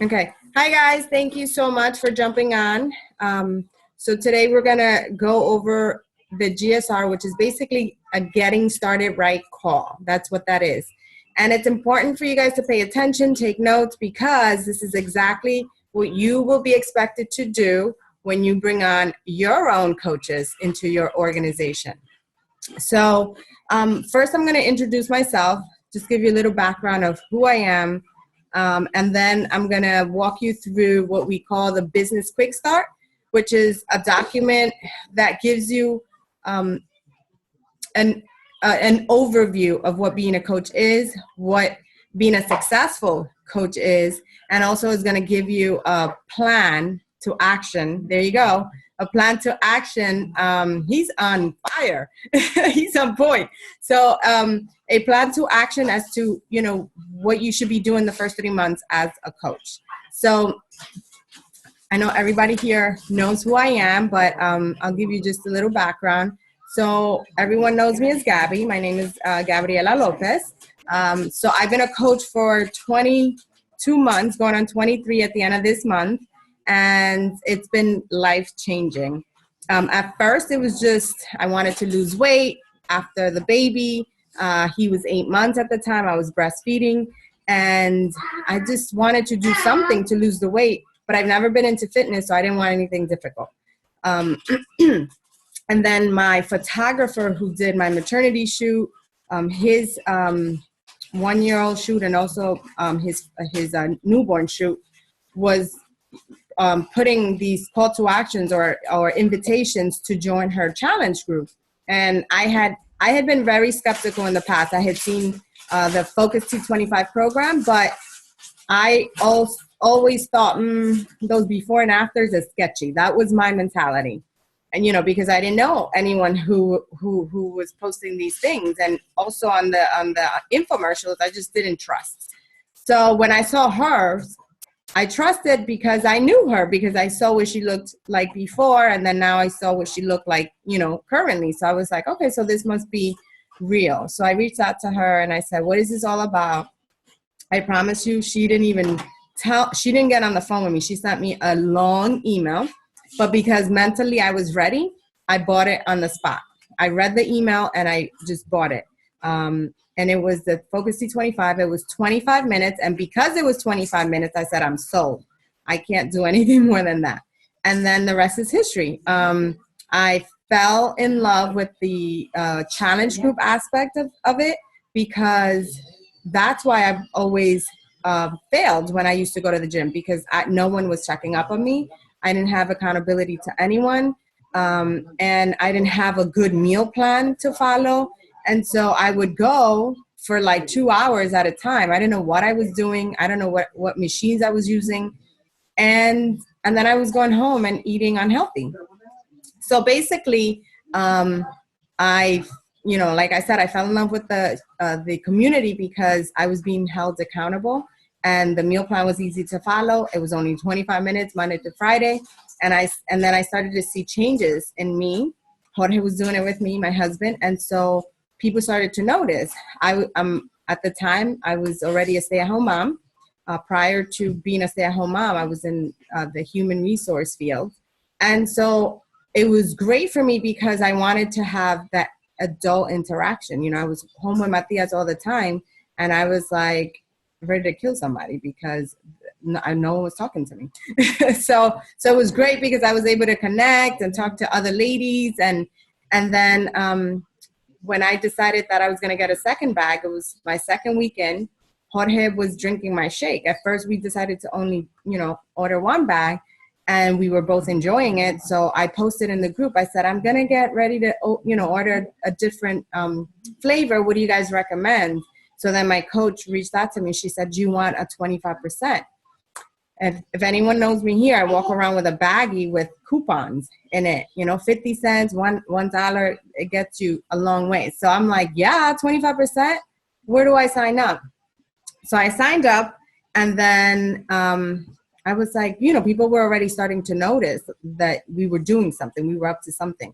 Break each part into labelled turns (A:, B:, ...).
A: Okay. Hi, guys. Thank you so much for jumping on. So today we're going to go over the GSR, which is basically a getting started right call. That's what that is. And it's important for you guys to pay attention, take notes, because this is exactly what you will be expected to do when you bring on your own coaches into your organization. So first I'm going to introduce myself, just give you a little background of who I am, and then I'm going to walk you through what we call the Business Quick Start, which is a document that gives you um, an overview of what being a coach is, what being a successful coach is, and also is going to give you a plan to action. There you go. A plan to action. He's on fire. He's on point. So a plan to action as to, what you should be doing the first 3 months as a coach. So I know everybody here knows who I am, but I'll give you just a little background. So everyone knows me as Gabby. My name is Gabriela Lopez. So I've been a coach for 22 months, going on 23 at the end of this month, and it's been life-changing. At first, it was just I wanted to lose weight after the baby. He was 8 months at the time. I was breastfeeding, and I just wanted to do something to lose the weight, but I've never been into fitness, so I didn't want anything difficult. And then my photographer who did my maternity shoot, his 1-year-old shoot, and also his newborn shoot, was putting these call to actions or invitations to join her challenge group. And I had been very skeptical in the past. I had seen the Focus T25 program, but I always thought those before and afters are sketchy. That was my mentality. And, because I didn't know anyone who was posting these things. And also on the infomercials, I just didn't trust. So when I saw hers, I trusted because I knew her, because I saw what she looked like before. And then now I saw what she looked like, currently. So I was like, okay, so this must be real. So I reached out to her and I said, what is this all about? I promise you, she didn't get on the phone with me. She sent me a long email. But because mentally I was ready, I bought it on the spot. I read the email and I just bought it. And it was the Focus T25. It was 25 minutes. And because it was 25 minutes, I said, I'm sold. I can't do anything more than that. And then the rest is history. I fell in love with the challenge group aspect of it, because that's why I've always failed when I used to go to the gym, because no one was checking up on me. I didn't have accountability to anyone, and I didn't have a good meal plan to follow. And so I would go for like 2 hours at a time. I didn't know what I was doing. I don't know what machines I was using. And then I was going home and eating unhealthy. So basically, like I said, I fell in love with the community because I was being held accountable. And the meal plan was easy to follow. It was only 25 minutes, Monday to Friday. And then I started to see changes in me. Jorge was doing it with me, my husband. And so people started to notice. At the time, I was already a stay-at-home mom. Prior to being a stay-at-home mom, I was in the human resource field. And so it was great for me because I wanted to have that adult interaction. I was home with my tias all the time. And I was like, ready to kill somebody because no one was talking to me. So it was great because I was able to connect and talk to other ladies. And then when I decided that I was going to get a second bag, it was my second weekend. Jorge was drinking my shake. At first, we decided to only, order one bag, and we were both enjoying it. So I posted in the group. I said, I'm going to get ready to, order a different flavor. What do you guys recommend? So then my coach reached out to me. She said, do you want a 25%? And if anyone knows me here, I walk around with a baggie with coupons in it, 50 cents, $1, it gets you a long way. So I'm like, yeah, 25%. Where do I sign up? So I signed up, and then I was like, people were already starting to notice that we were doing something. We were up to something.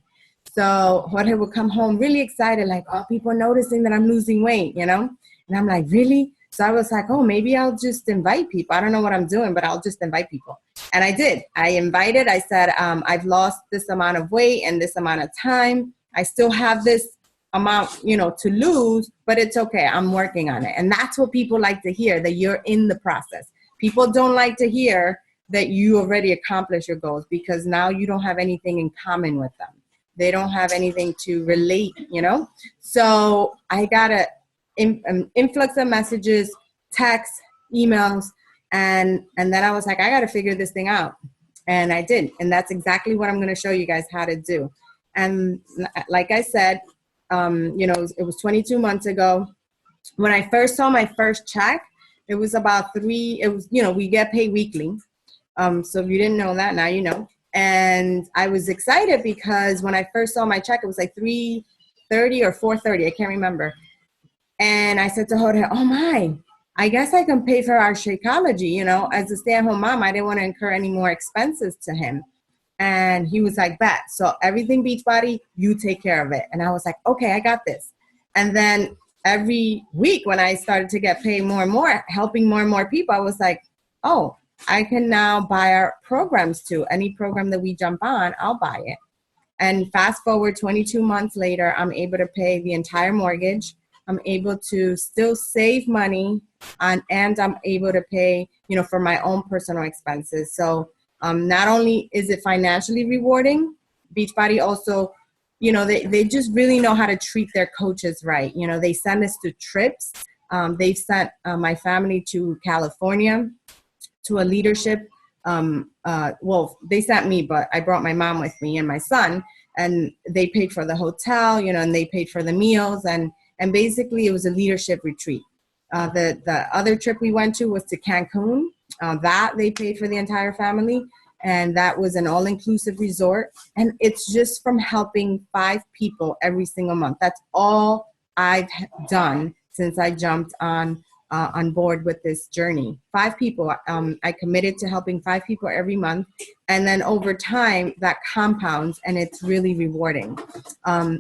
A: So Jorge would come home really excited, like, oh, people are noticing that I'm losing weight, And I'm like, really? So I was like, oh, maybe I'll just invite people. I don't know what I'm doing, but I'll just invite people. And I did. I invited. I said, I've lost this amount of weight and this amount of time. I still have this amount, to lose, but it's okay. I'm working on it. And that's what people like to hear, that you're in the process. People don't like to hear that you already accomplished your goals, because now you don't have anything in common with them. They don't have anything to relate, So I got an influx of messages, texts, emails, and then I was like, I got to figure this thing out. And I did. And that's exactly what I'm going to show you guys how to do. And like I said, it was 22 months ago. When I first saw my first check, it was we get paid weekly. So if you didn't know that, now you know. And I was excited because when I first saw my check, it was like $330 or $430. I can't remember. And I said to Jorge, oh my, I guess I can pay for our Shakeology. As a stay-at-home mom, I didn't want to incur any more expenses to him. And he was like, bet. So everything Beachbody, you take care of it. And I was like, okay, I got this. And then every week when I started to get paid more and more, helping more and more people, I was like, oh, I can now buy our programs too. Any program that we jump on, I'll buy it. And fast forward 22 months later, I'm able to pay the entire mortgage. I'm able to still save money and I'm able to pay, for my own personal expenses. So not only is it financially rewarding, Beachbody also, they just really know how to treat their coaches right. They send us to trips. They've sent my family to California to a leadership. They sent me, but I brought my mom with me and my son, and they paid for the hotel, and they paid for the meals. And basically it was a leadership retreat. The other trip we went to was to Cancun. That they paid for the entire family. And that was an all-inclusive resort. And it's just from helping 5 people every single month. That's all I've done since I jumped on board with this journey. 5 people. I committed to helping 5 people every month. And then over time, that compounds, and it's really rewarding.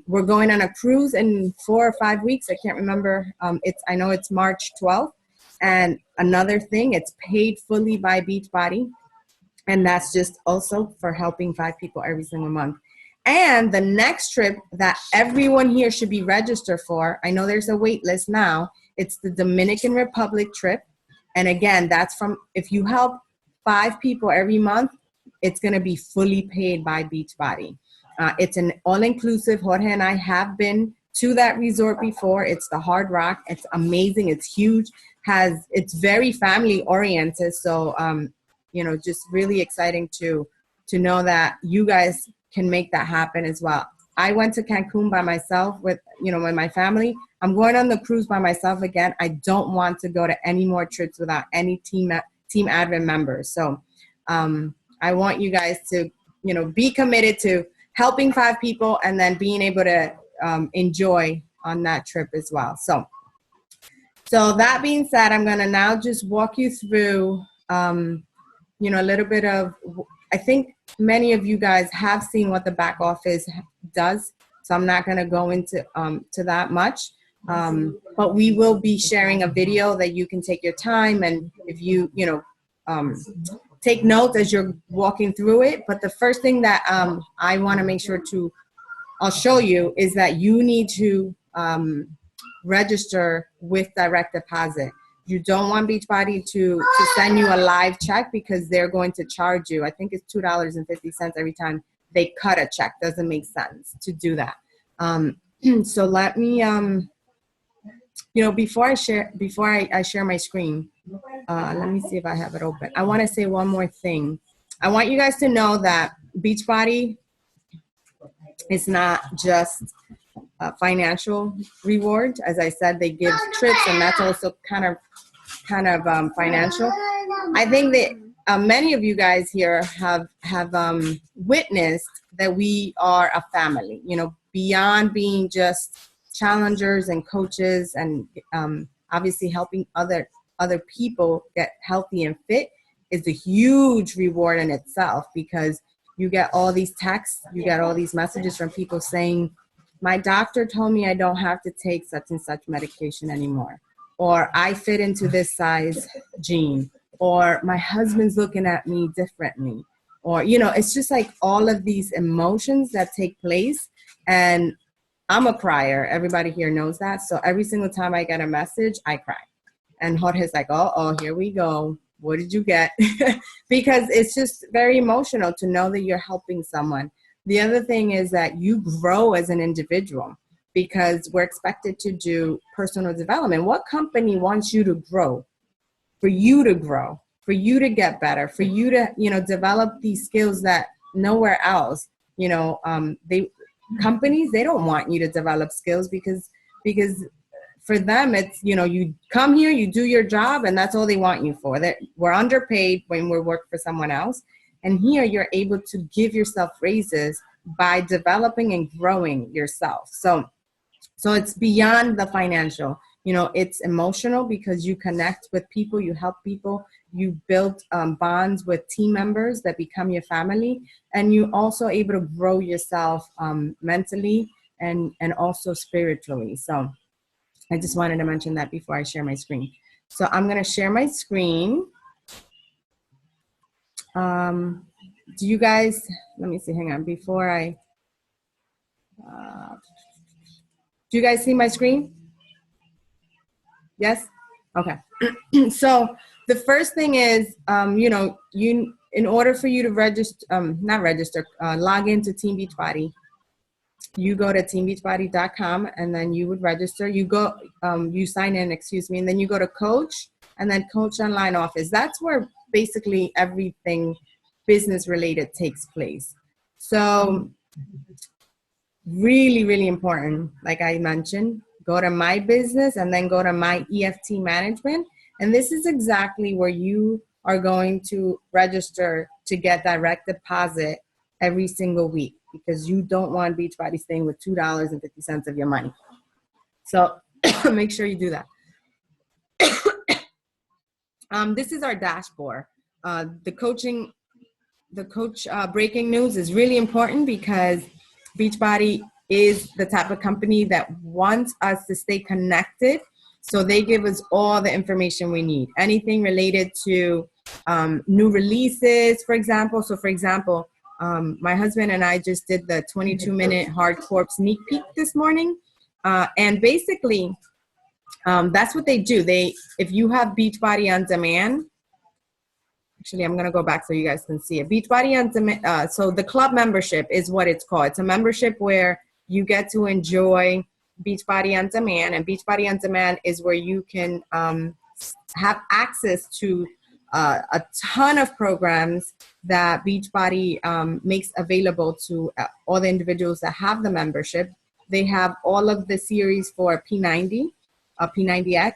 A: We're going on a cruise in 4 or 5 weeks. I can't remember. I know it's March 12th. And another thing, it's paid fully by Beachbody. And that's just also for helping 5 people every single month. And the next trip that everyone here should be registered for, I know there's a wait list now, it's the Dominican Republic trip. And again, that's if you help 5 people every month, it's going to be fully paid by Beachbody. It's an all-inclusive. Jorge and I have been to that resort before. It's the Hard Rock. It's amazing. It's huge. It's very family oriented. So, just really exciting to know that you guys can make that happen as well. I went to Cancun by myself with my family. I'm going on the cruise by myself again. I don't want to go to any more trips without any Team Advent members. So I want you guys to, be committed to helping 5 people and then being able to enjoy on that trip as well. So that being said, I'm going to now just walk you through a little bit of, I think many of you guys have seen what the back office does, so I'm not going to go into to that much. But we will be sharing a video that you can take your time, and if you take notes as you're walking through it. But the first thing that I want to make sure I'll show you is that you need to register with direct deposit. You don't want Beachbody to send you a live check, because they're going to charge you. I think it's $2.50 every time they cut a check. Doesn't make sense to do that. So let me, before I share my screen, let me see if I have it open. I want to say one more thing. I want you guys to know that Beachbody is not just financial reward. As I said, they give trips, and that's also kind of financial. I think that many of you guys here have witnessed that we are a family, beyond being just challengers and coaches, and obviously helping other people get healthy and fit is a huge reward in itself, because you get all these texts, you get all these messages from people saying, my doctor told me I don't have to take such and such medication anymore. or I fit into this size jean, or my husband's looking at me differently, or, you know, it's just like all of these emotions that take place. And I'm a crier. Everybody here knows that. So every single time I get a message, I cry. And Jorge's like, oh, here we go. What did you get? Because it's just very emotional to know that you're helping someone. The other thing is that you grow as an individual, because we're expected to do personal development. What company wants you to grow? For you to grow, for you to get better, for you to, you know, develop these skills that nowhere else, you know, companies, they don't want you to develop skills because for them, it's, you know, you come here, you do your job, and that's all they want you for. That we're underpaid when we work for someone else. And here you're able to give yourself raises by developing and growing yourself. So it's beyond the financial, you know, it's emotional, because you connect with people, you help people, you build bonds with team members that become your family, and you also able to grow yourself mentally and also spiritually. So I just wanted to mention that before I share my screen. So I'm going to share my screen. Do you guys, let me see, hang on, before I, do you guys see my screen? Yes? Okay. So the first thing is, you know, in order for you to register, log into Team Beachbody, you go to teambeachbody.com, and then you would register. You go, you sign in, and then you go to Coach, and then Coach Online Office. That's where basically everything business related takes place. So really, really important, like I mentioned, go to My Business and then go to My EFT Management. And this is exactly where you are going to register to get direct deposit every single week, because you don't want Beachbody staying with $2.50 of your money. So make sure you do that. This is our dashboard. The coach breaking news is really important, because Beachbody is the type of company that wants us to stay connected. So they give us all the information we need. Anything related to new releases, for example. So for example, my husband and I just did the 22-minute hardcore sneak peek this morning. And basically, that's what they do. If you have Beachbody On Demand, actually, I'm going to go back so you guys can see it. Beachbody On Demand. So the club membership is what it's called. It's a membership where you get to enjoy Beachbody On Demand. And Beachbody On Demand is where you can have access to a ton of programs that Beachbody makes available to all the individuals that have the membership. They have all of the series for P90, P90X,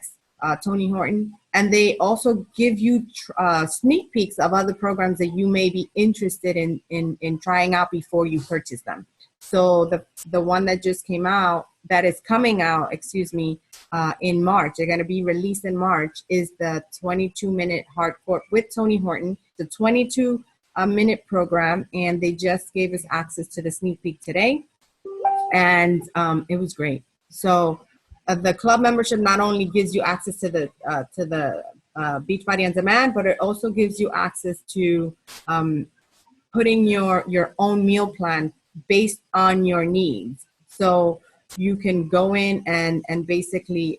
A: Tony Horton, and they also give you sneak peeks of other programs that you may be interested in trying out before you purchase them. So the one that just came out, that is coming out, in March, they're going to be released in March, is the 22-minute hardcore with Tony Horton, the 22-minute program, and they just gave us access to the sneak peek today, and it was great. So the club membership not only gives you access to the Beachbody On Demand, but it also gives you access to putting your own meal plan based on your needs. So you can go in and basically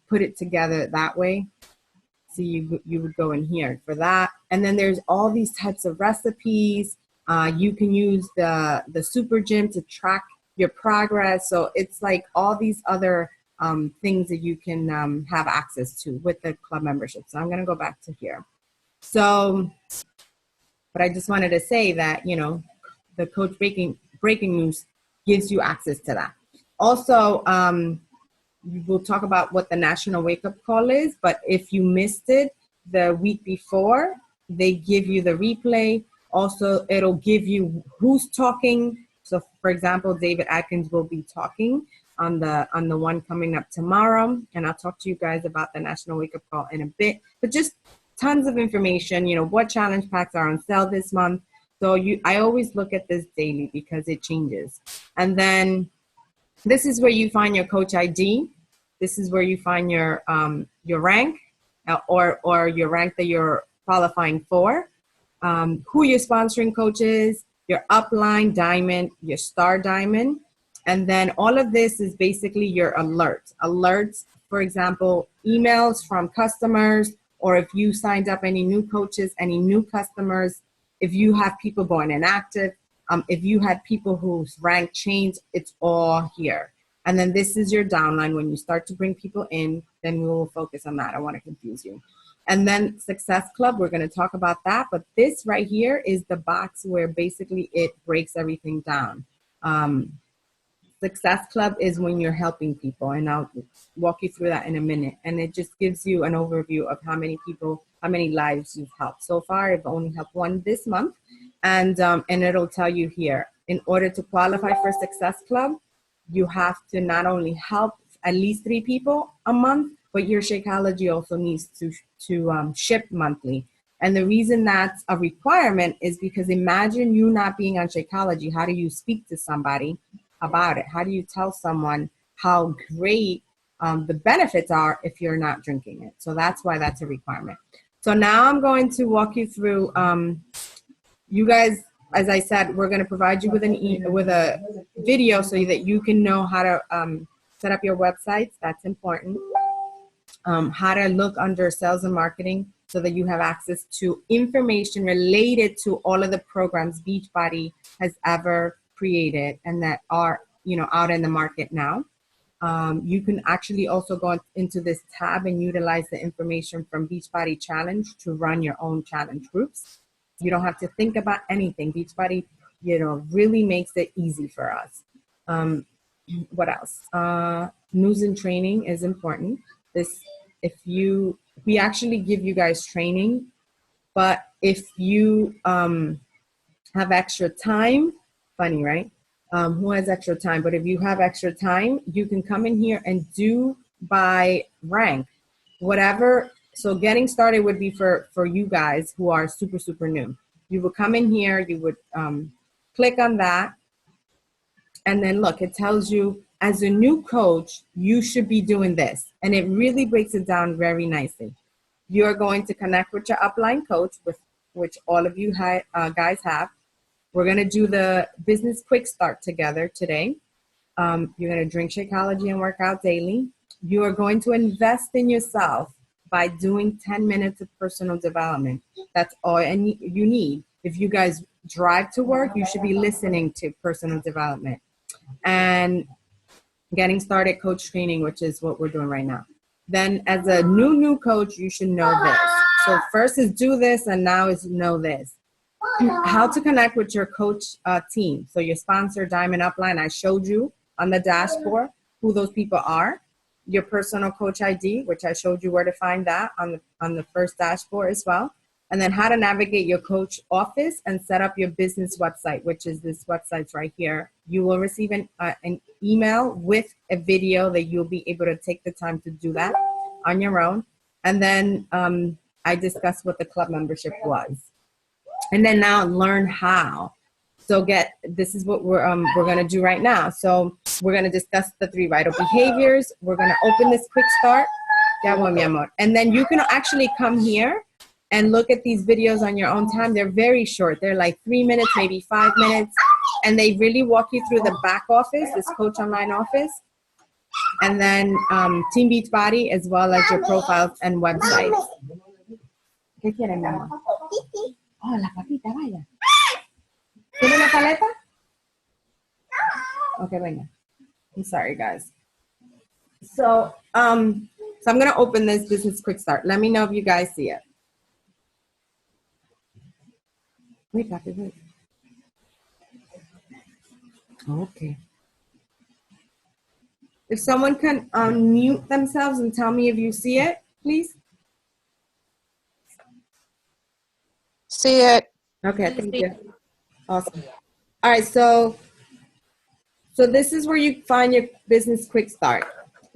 A: put it together that way. So you would go in here for that. And then there's all these types of recipes. You can use the Super Gym to track your progress. So it's like all these other things that you can have access to with the club membership. So I'm going to go back to here. So, but I just wanted to say that, you know, the Coach Breaking News gives you access to that. Also, we'll talk about what the National Wake Up Call is, but if you missed it the week before, they give you the replay. Also, it'll give you who's talking. So for example, David Atkins will be talking on the one coming up tomorrow, and I'll talk to you guys about the National Wake Up Call in a bit. But just tons of information, you know, what challenge packs are on sale this month. So I always look at this daily because it changes. And then this is where you find your Coach ID. This is where you find your rank or your rank that you're qualifying for, who your sponsoring coach is, your upline diamond, your star diamond. And then all of this is basically your alerts. Alerts, for example, emails from customers, or if you signed up any new coaches, any new customers, if you have people going inactive, if you had people whose rank changed, it's all here. And then this is your downline. When you start to bring people in, then we will focus on that. I want to confuse you. And then Success Club, we're going to talk about that. But this right here is the box where basically it breaks everything down. Success Club is when you're helping people, and I'll walk you through that in a minute. And it just gives you an overview of how many people, how many lives you've helped. So far, I've only helped one this month, and it'll tell you here, in order to qualify for Success Club, you have to not only help at least 3 people a month, but your Shakeology also needs to ship monthly. And the reason that's a requirement is because imagine you not being on Shakeology. How do you speak to somebody about it? How do you tell someone how great the benefits are if you're not drinking it? So that's why that's a requirement. So now I'm going to walk you through, you guys, as I said, we're going to provide you with a video so that you can know how to set up your websites. That's important. How to look under sales and marketing so that you have access to information related to all of the programs Beachbody has ever created and that are, out in the market now. You can actually also go into this tab and utilize the information from Beachbody Challenge to run your own challenge groups. You don't have to think about anything. Beachbody, really makes it easy for us. What else? News and training is important. We actually give you guys training, but if you have extra time, funny, right? Who has extra time? But if you have extra time, you can come in here and do by rank, whatever. So getting started would be for you guys who are super, super new. You would come in here, you would click on that, and then look, it tells you as a new coach, you should be doing this. And it really breaks it down very nicely. You're going to connect with your upline coach, which all of you guys have. We're going to do the business quick start together today. You're going to drink Shakeology and work out daily. You are going to invest in yourself by doing 10 minutes of personal development. That's all you need. If you guys drive to work, you should be listening to personal development. And getting started coach training, which is what we're doing right now. Then as a new coach, you should know this. So first is do this, and now is know this. How to connect with your coach team. So your sponsor, Diamond Upline, I showed you on the dashboard who those people are. Your personal coach ID, which I showed you where to find that on the first dashboard as well. And then how to navigate your coach office and set up your business website, which is this website right here. You will receive an email with a video that you'll be able to take the time to do that on your own. And then I discussed what the club membership was. And then now learn how. So this is what we're going to do right now. So we're going to discuss the 3 vital behaviors. We're going to open this quick start. And then you can actually come here and look at these videos on your own time. They're very short. They're like 3 minutes, maybe 5 minutes. And they really walk you through the back office, this Coach Online office. And then Team Beachbody, as well as your profiles and websites. ¿Qué quieren, mamá? Oh, la papita, vaya. ¿Tiene una paleta? Okay, venga. I'm sorry, guys. So I'm going to open this business quick start. Let me know if you guys see it. Wait, Papi, wait. Okay. If someone can unmute themselves and tell me if you see it, please.
B: See it.
A: Okay, thank you. Awesome. All right, so this is where you find your business quick start.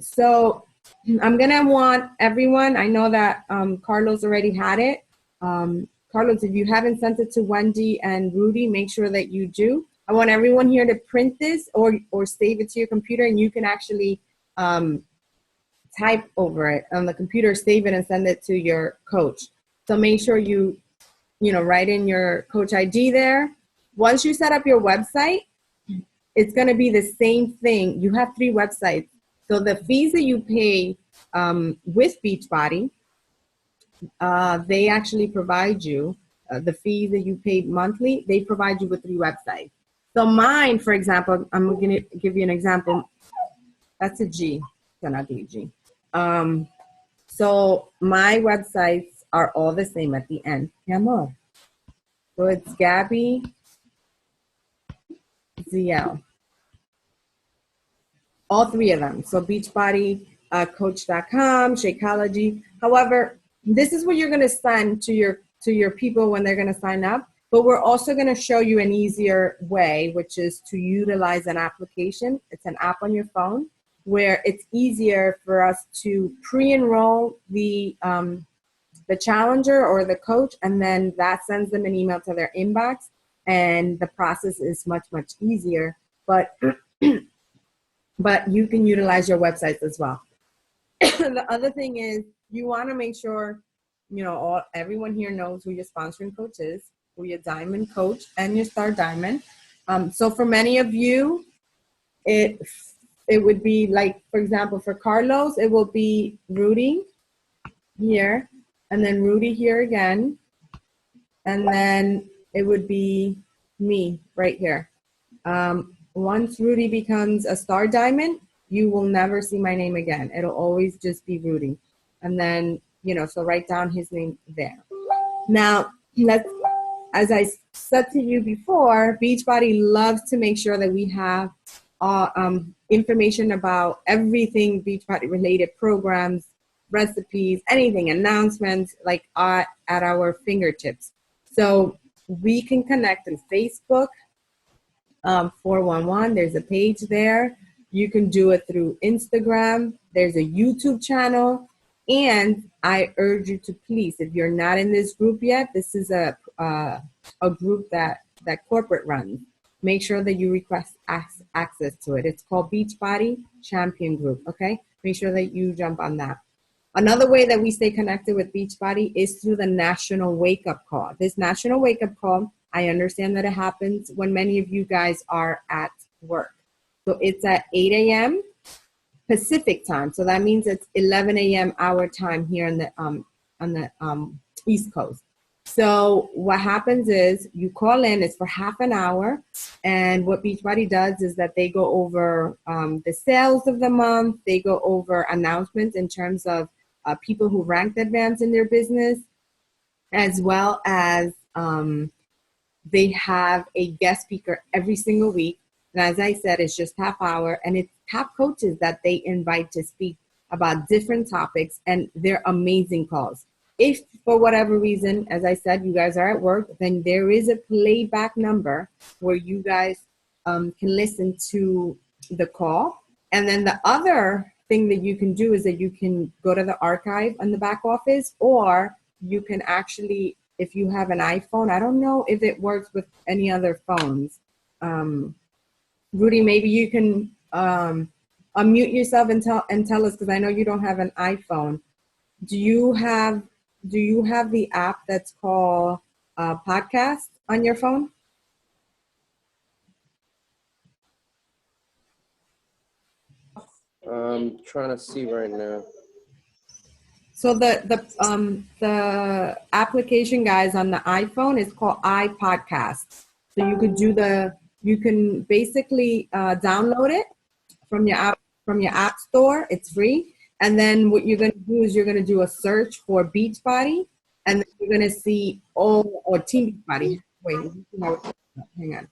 A: So I'm gonna want everyone, I know that Carlos already had it. Carlos, if you haven't sent it to Wendy and Rudy, make sure that you do. I want everyone here to print this or save it to your computer, and you can actually type over it on the computer, save it, and send it to your coach. So make sure you write in your coach ID there. Once you set up your website, it's going to be the same thing. You have 3 websites. So the fees that you pay with Beachbody, they actually provide you, the fees that you pay monthly, they provide you with 3 websites. So mine, for example, I'm going to give you an example. That's a G. It's an ugly G. So my websites are all the same at the end. Mi amor. So it's Gabby ZL. All 3 of them. So Beachbody, Coach.com, Shakeology. However, this is what you're going to send to your people when they're going to sign up. But we're also going to show you an easier way, which is to utilize an application. It's an app on your phone where it's easier for us to pre-enroll the challenger or the coach, and then that sends them an email to their inbox, and the process is much, much easier. But but you can utilize your websites as well. The other thing is you want to make sure, everyone here knows who your sponsoring coach is, who your diamond coach and your star diamond. So for many of you, it would be like, for example, for Carlos, it will be Rudy here, and then Rudy here again, and then it would be me right here. Once Rudy becomes a star diamond, you will never see my name again. It'll always just be Rudy. And then, so write down his name there. Now, as I said to you before, Beachbody loves to make sure that we have information about everything Beachbody related, programs, recipes, anything, announcements, like at our fingertips. So we can connect through Facebook, 411, there's a page there. You can do it through Instagram. There's a YouTube channel. And I urge you to please, if you're not in this group yet, this is a group that corporate runs. Make sure that you request access to it. It's called Beachbody Champion Group, okay? Make sure that you jump on that. Another way that we stay connected with Beachbody is through the National Wake Up Call. This National Wake Up Call, I understand that it happens when many of you guys are at work. So it's at 8 a.m. Pacific time. So that means it's 11 a.m. our time here on the East Coast. So what happens is you call in, it's for half an hour. And what Beachbody does is that they go over the sales of the month. They go over announcements in terms of people who ranked advanced in their business, as well as they have a guest speaker every single week. And as I said, it's just half hour, and it's top coaches that they invite to speak about different topics, and they're amazing calls. If for whatever reason, as I said, you guys are at work, then there is a playback number where you guys can listen to the call. And then the other thing that you can do is that you can go to the archive on the back office, or you can actually, if you have an iPhone, I don't know if it works with any other phones. Rudy, maybe you can unmute yourself and tell us, because I know you don't have an iPhone. Do you have the app that's called Podcast on your phone?
C: I'm trying to see right now.
A: So the application, guys, on the iPhone is called iPodcast. So you can basically download it from your app store. It's free. And then what you're going to do is you're going to do a search for Beachbody, and then you're going to see or Team Beachbody. Wait, hang on.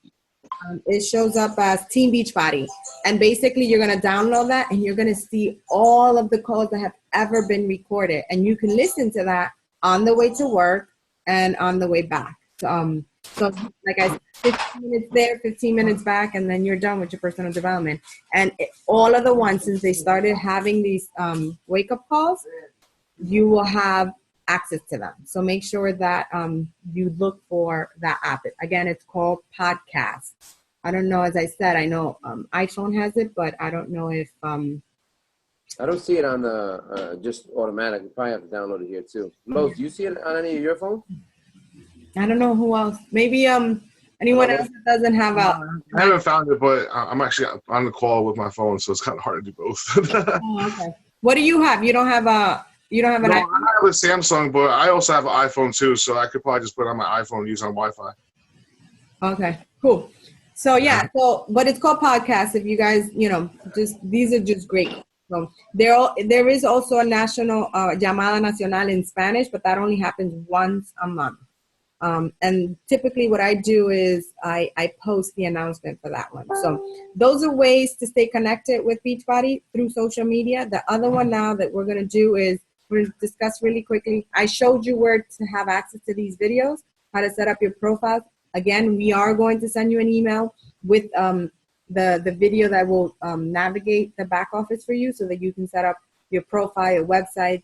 A: It shows up as Team Beachbody. And basically you're going to download that, and you're going to see all of the calls that have ever been recorded. And you can listen to that on the way to work and on the way back. So like I said, 15 minutes there, 15 minutes back, and then you're done with your personal development. And all of the ones, since they started having these wake-up calls, you will have access to them. So make sure that you look for that app. Again, it's called Podcast. I don't know, as I said, I know iPhone has it, but I don't know if
C: I don't see it on the just automatic. You probably have to download it here too. Los, do you see it on any of your phones?
A: I don't know who else. Maybe anyone else that doesn't have a.
D: I haven't found it, but I'm actually on the call with my phone, so it's kind of hard to do both.
A: Oh, okay. What do you have? You don't have a. You don't have an.
D: No, I
A: iPhone?
D: have a Samsung, but I also have an iPhone too, so I could probably just put it on my iPhone and use it on Wi-Fi.
A: Okay, cool. So yeah, but it's called podcast. If you guys, just these are just great. So there is also a national llamada nacional in Spanish, but that only happens once a month. And typically what I do is I post the announcement for that one. So those are ways to stay connected with Beachbody through social media. The other one now that we're going to do is we're going to discuss really quickly. I showed you where to have access to these videos, how to set up your profiles. Again, we are going to send you an email with the video that will navigate the back office for you so that you can set up your profile, your websites,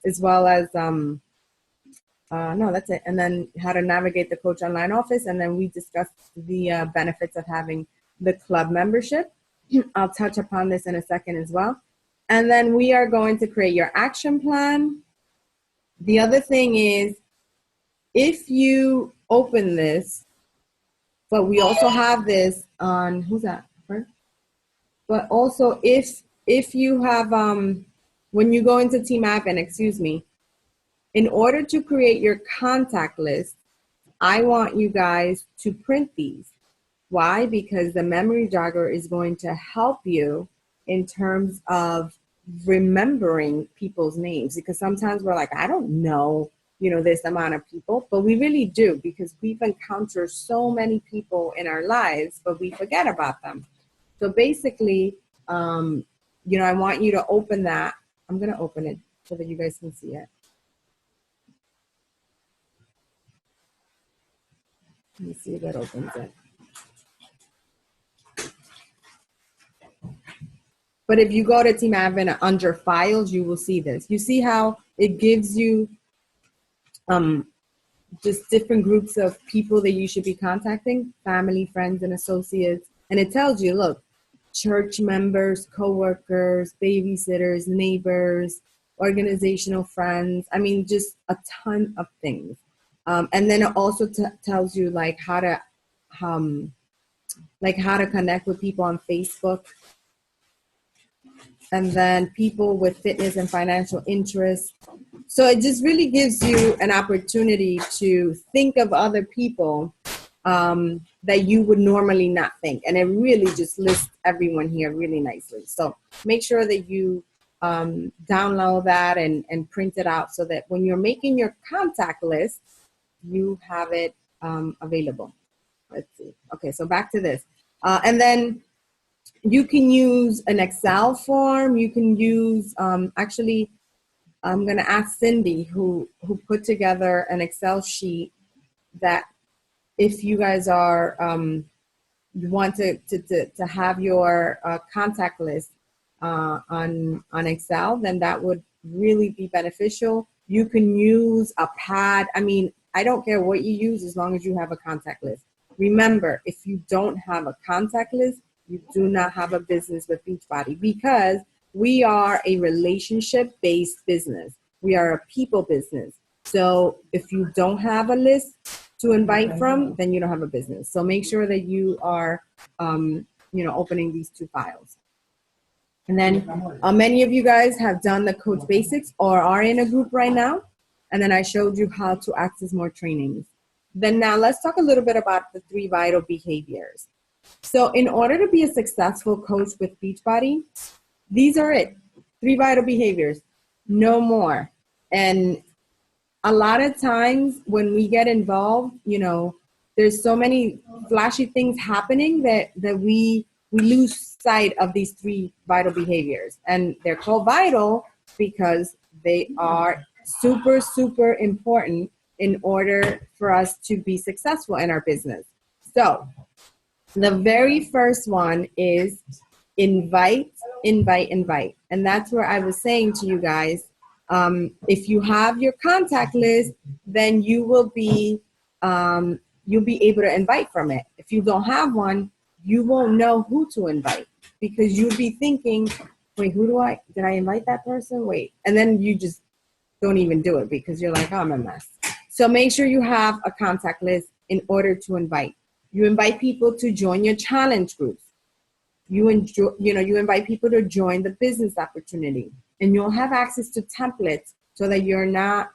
A: as well as no, that's it. And then how to navigate the Coach Online office. And then we discussed the benefits of having the club membership. I'll touch upon this in a second as well. And then we are going to create your action plan. The other thing is, if you open this, but we also have this on, who's that? But also if you have, when you go into Team Admin, excuse me, in order to create your contact list, I want you guys to print these. Why? Because the memory jogger is going to help you in terms of remembering people's names. Because sometimes we're like, I don't know, this amount of people, but we really do, because we've encountered so many people in our lives, but we forget about them. So basically, I want you to open that. I'm going to open it so that you guys can see it. Let me see if that opens it. But if you go to Team Admin under files, you will see this. You see how it gives you just different groups of people that you should be contacting, family, friends, and associates. And it tells you, look, church members, coworkers, babysitters, neighbors, organizational friends. I mean, just a ton of things. And then it also tells you how to connect with people on Facebook. And then people with fitness and financial interests. So it just really gives you an opportunity to think of other people that you would normally not think. And it really just lists everyone here really nicely. So make sure that you download that and print it out so that when you're making your contact list, you have it available. Let's see. Okay, so back to this. And then you can use an Excel form. You can use, actually, I'm going to ask Cindy, who put together an Excel sheet that if you guys are, you want to have your contact list on Excel, then that would really be beneficial. You can use a pad. I mean, I don't care what you use as long as you have a contact list. Remember, if you don't have a contact list, you do not have a business with Beachbody, because we are a relationship-based business. We are a people business. So if you don't have a list to invite from, then you don't have a business. So make sure that you are, opening these two files. And then many of you guys have done the Coach Basics or are in a group right now. And then I showed you how to access more trainings. Then now let's talk a little bit about the 3 vital behaviors. So in order to be a successful coach with Beachbody, these are it. 3 vital behaviors, no more. And a lot of times when we get involved, there's so many flashy things happening that we lose sight of these 3 vital behaviors. And they're called vital because they are super, super important in order for us to be successful in our business. So the very first one is invite, invite, invite. And that's where I was saying to you guys, if you have your contact list, then you will be, you'll be able to invite from it. If you don't have one, you won't know who to invite because you'll be thinking wait, did I invite that person? Wait. And then you just don't even do it because you're like, oh, I'm a mess. So make sure you have a contact list in order to invite. You invite people to join your challenge groups. You invite people to join the business opportunity, and you'll have access to templates so that you're not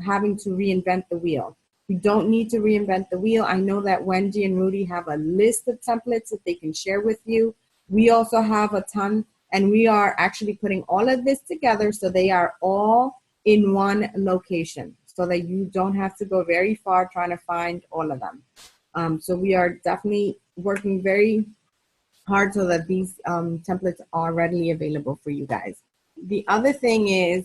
A: having to reinvent the wheel. You don't need to reinvent the wheel. I know that Wendy and Rudy have a list of templates that they can share with you. We also have a ton, and we are actually putting all of this together so they are all in one location so that you don't have to go very far trying to find all of them. So we are definitely working very hard so that these templates are readily available for you guys. The other thing is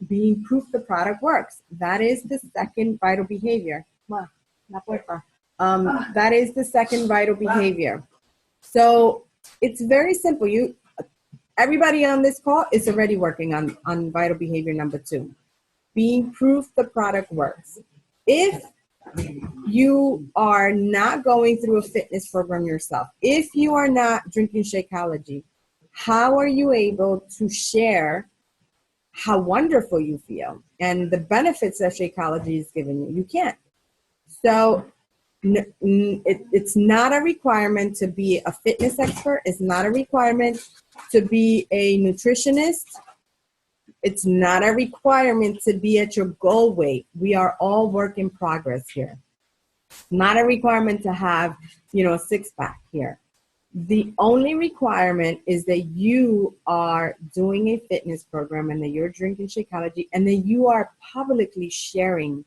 A: being proof the product works. That is the second vital behavior. That is the second vital behavior. So it's very simple. Everybody on this call is already working on vital behavior number 2, being proof the product works. If you are not going through a fitness program yourself, if you are not drinking Shakeology, how are you able to share how wonderful you feel and the benefits that Shakeology is giving you? You can't. So it's not a requirement to be a fitness expert. It's not a requirement to be a nutritionist. It's not a requirement to be at your goal weight. We are all work in progress here. Not a requirement to have, a six-pack here. The only requirement is that you are doing a fitness program and that you're drinking Shakeology and that you are publicly sharing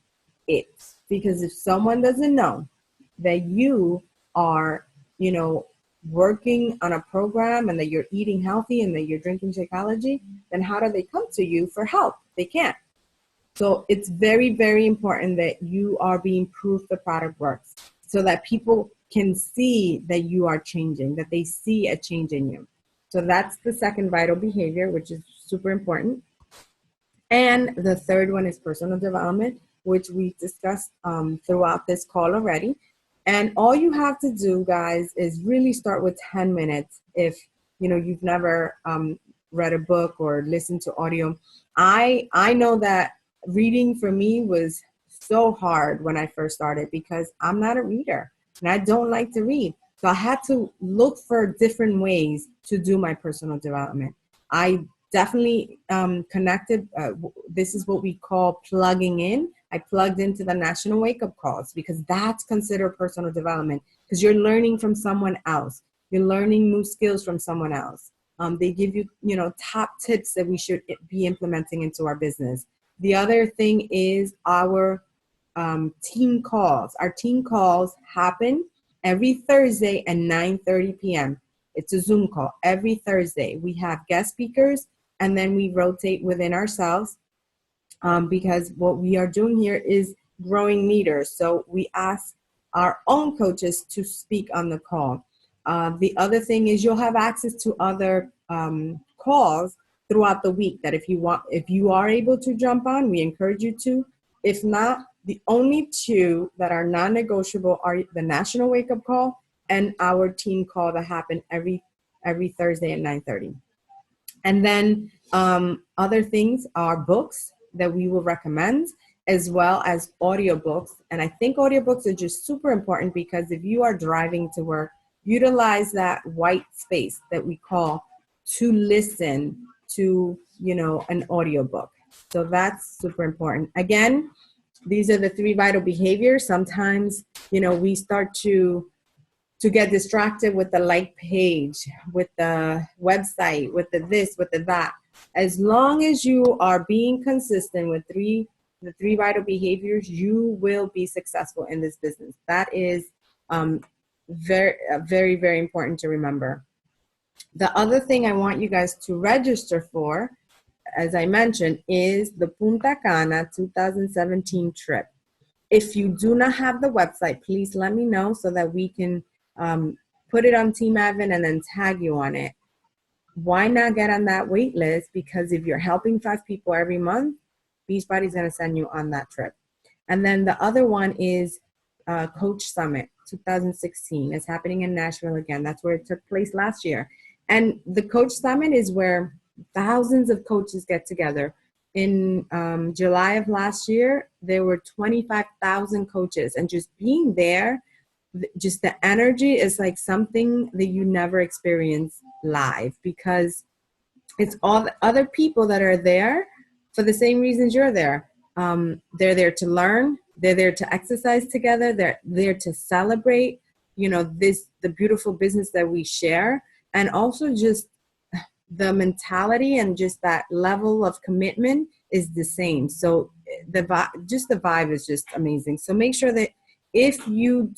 A: it. Because if someone doesn't know that you are, working on a program and that you're eating healthy and that you're drinking Shakeology, then how do they come to you for help? They can't. So it's very, very important that you are being proof the product works so that people can see that you are changing, that they see a change in you. So that's the second vital behavior, which is super important. And the third one is personal development, which we discussed throughout this call already. And all you have to do, guys, is really start with 10 minutes. If you've never read a book or listened to audio, I know that reading for me was so hard when I first started because I'm not a reader and I don't like to read. So I had to look for different ways to do my personal development. I definitely connected. This is what we call plugging in. I plugged into the National Wake Up Calls because that's considered personal development because you're learning from someone else. You're learning new skills from someone else. They give you, top tips that we should be implementing into our business. The other thing is our team calls. Our team calls happen every Thursday at 9:30 p.m. It's a Zoom call every Thursday. We have guest speakers, and then we rotate within ourselves because what we are doing here is growing leaders. So we ask our own coaches to speak on the call. The other thing is you'll have access to other calls throughout the week that if you are able to jump on, we encourage you to. If not, the only two that are non-negotiable are the National Wake Up Call and our team call that happen every Thursday at 9:30. And then other things are books that we will recommend, as well as audiobooks. And I think audiobooks are just super important because if you are driving to work, utilize that white space that we call to listen to, an audiobook. So that's super important. Again, these are the 3 vital behaviors. Sometimes, we start to get distracted with the like page, with the website, with the this, with the that. As long as you are being consistent with the 3 vital behaviors, you will be successful in this business. That is very, very, very important to remember. The other thing I want you guys to register for, as I mentioned, is the Punta Cana 2017 trip. If you do not have the website, please let me know so that we can put it on Team Advent and then tag you on it. Why not get on that wait list? Because if you're helping 5 people every month, Beachbody's going to send you on that trip. And then the other one is Coach Summit 2016. It's happening in Nashville again. That's where it took place last year. And the Coach Summit is where thousands of coaches get together. In July of last year, there were 25,000 coaches, and just being there, just the energy is like something that you never experience live, because it's all the other people that are there for the same reasons you're there. They're there to learn. They're there to exercise together. They're there to celebrate, the beautiful business that we share, and also just the mentality and just that level of commitment is the same. So the vibe is just amazing. So make sure that if you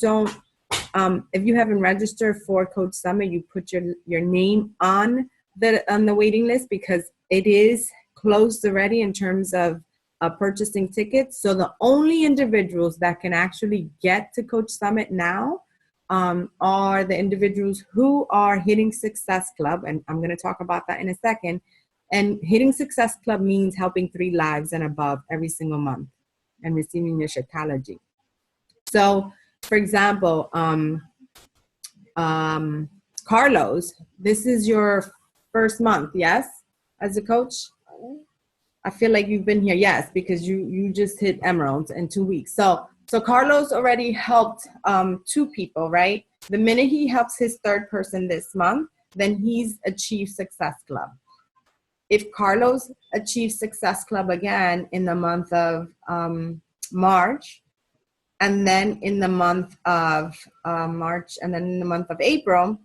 A: haven't registered for Coach Summit, you put your name on the waiting list, because it is closed already in terms of purchasing tickets. So the only individuals that can actually get to Coach Summit now are the individuals who are hitting Success Club, and I'm going to talk about that in a second. And hitting Success Club means helping 3 lives and above every single month and receiving your Shakeology. So, for example, Carlos, this is your first month, yes, as a coach? I feel like you've been here, yes, because you just hit Emeralds in 2 weeks. So Carlos already helped 2 people, right? The minute he helps his 3rd person this month, then he's achieved Success Club. If Carlos achieves Success Club again in the month of March, and then in the month of March, and then in the month of April,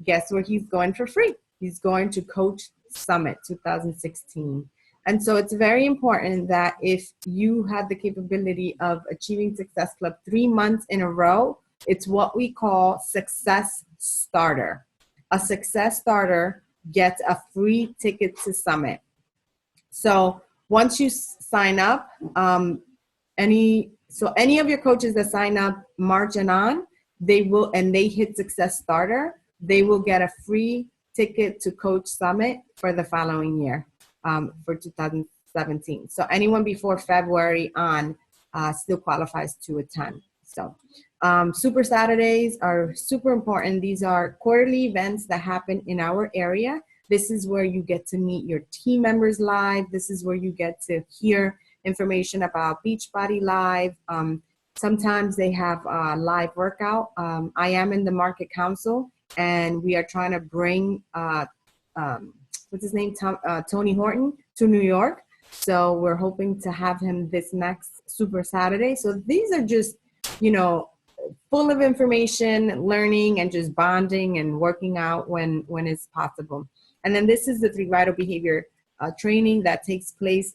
A: guess where he's going for free? He's going to Coach Summit 2016. And so it's very important that if you have the capability of achieving Success Club 3 months in a row, it's what we call Success Starter. A Success Starter gets a free ticket to Summit. So once you sign up, any of your coaches that sign up March and on, they hit Success Starter, they will get a free ticket to Coach Summit for the following year, for 2017. So anyone before February on still qualifies to attend. So Super Saturdays are super important. These are quarterly events that happen in our area. This is where you get to meet your team members live. This is where you get to hear information about Beachbody Live. Sometimes they have a live workout. I am in the Market Council, and we are trying to bring, what's his name, Tony Horton to New York. So we're hoping to have him this next Super Saturday. So these are just, full of information, learning, and just bonding and working out when it's possible. And then this is the 3 Vital Behavior training that takes place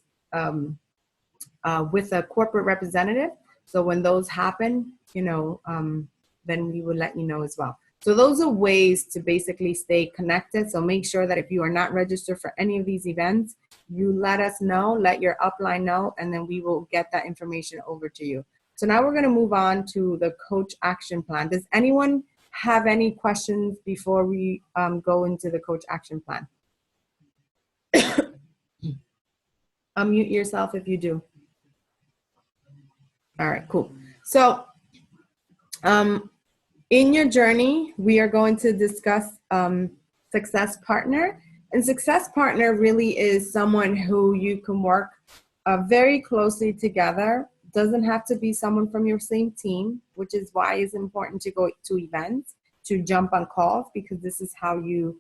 A: with a corporate representative. So when those happen, then we will let you know as well. So those are ways to basically stay connected. So make sure that if you are not registered for any of these events, you let us know, let your upline know, and then we will get that information over to you. So now we're going to move on to the Coach Action Plan. Does anyone have any questions before we go into the Coach Action Plan? Unmute yourself if you do. All right, cool. So in your journey, we are going to discuss Success Partner. And Success Partner really is someone who you can work very closely together. Doesn't have to be someone from your same team, which is why it's important to go to events, to jump on calls, because this is how you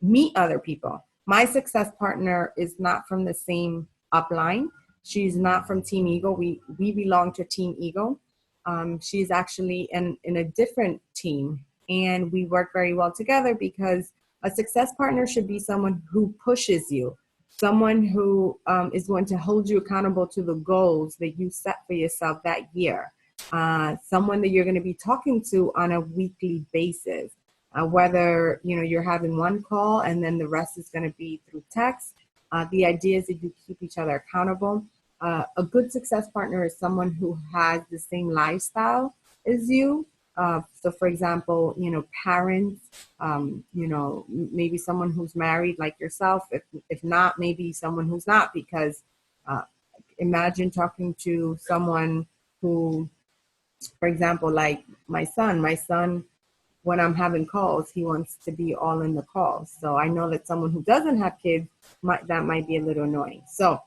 A: meet other people. My Success Partner is not from the same upline. She's not from Team Eagle. We belong to Team Eagle. She's actually in a different team, and we work very well together, because a Success Partner should be someone who pushes you, someone who is going to hold you accountable to the goals that you set for yourself that year, someone that you're going to be talking to on a weekly basis, whether you're having one call and then the rest is going to be through text. The idea is that you keep each other accountable. A good Success Partner is someone who has the same lifestyle as you. So for example, parents, maybe someone who's married like yourself. If not, maybe someone who's not, because imagine talking to someone who, for example, like my son when I'm having calls, he wants to be all in the calls. So I know that someone who doesn't have kids that might be a little annoying. So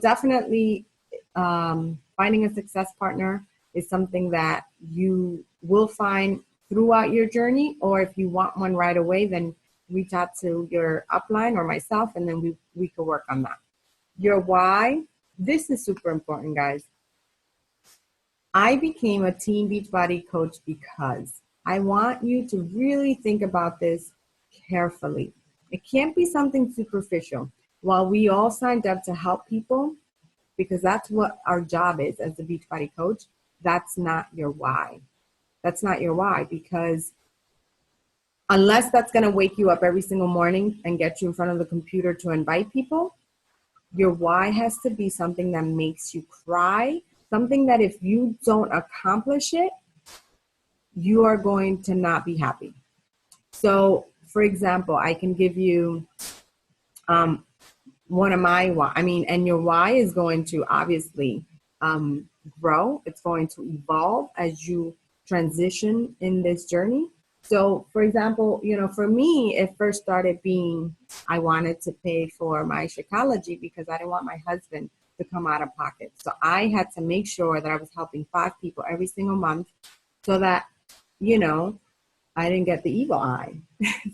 A: definitely finding a success partner is something that you will find throughout your journey, or if you want one right away, then reach out to your upline or myself, and then we could work on that. Your why, this is super important, guys. I became a Team Beachbody coach because I want you to really think about this carefully. It can't be something superficial. While we all signed up to help people, because that's what our job is as a Beachbody coach, that's not your why. That's not your why, because unless that's going to wake you up every single morning and get you in front of the computer to invite people, your why has to be something that makes you cry, something that if you don't accomplish it, you are going to not be happy. So, for example, I can give you one of my why. I mean, and your why is going to obviously grow. It's going to evolve as you transition in this journey. So, for example, for me, it first started being I wanted to pay for my Shakeology because I didn't want my husband to come out of pocket. So I had to make sure that I was helping 5 people every single month so that, I didn't get the evil eye.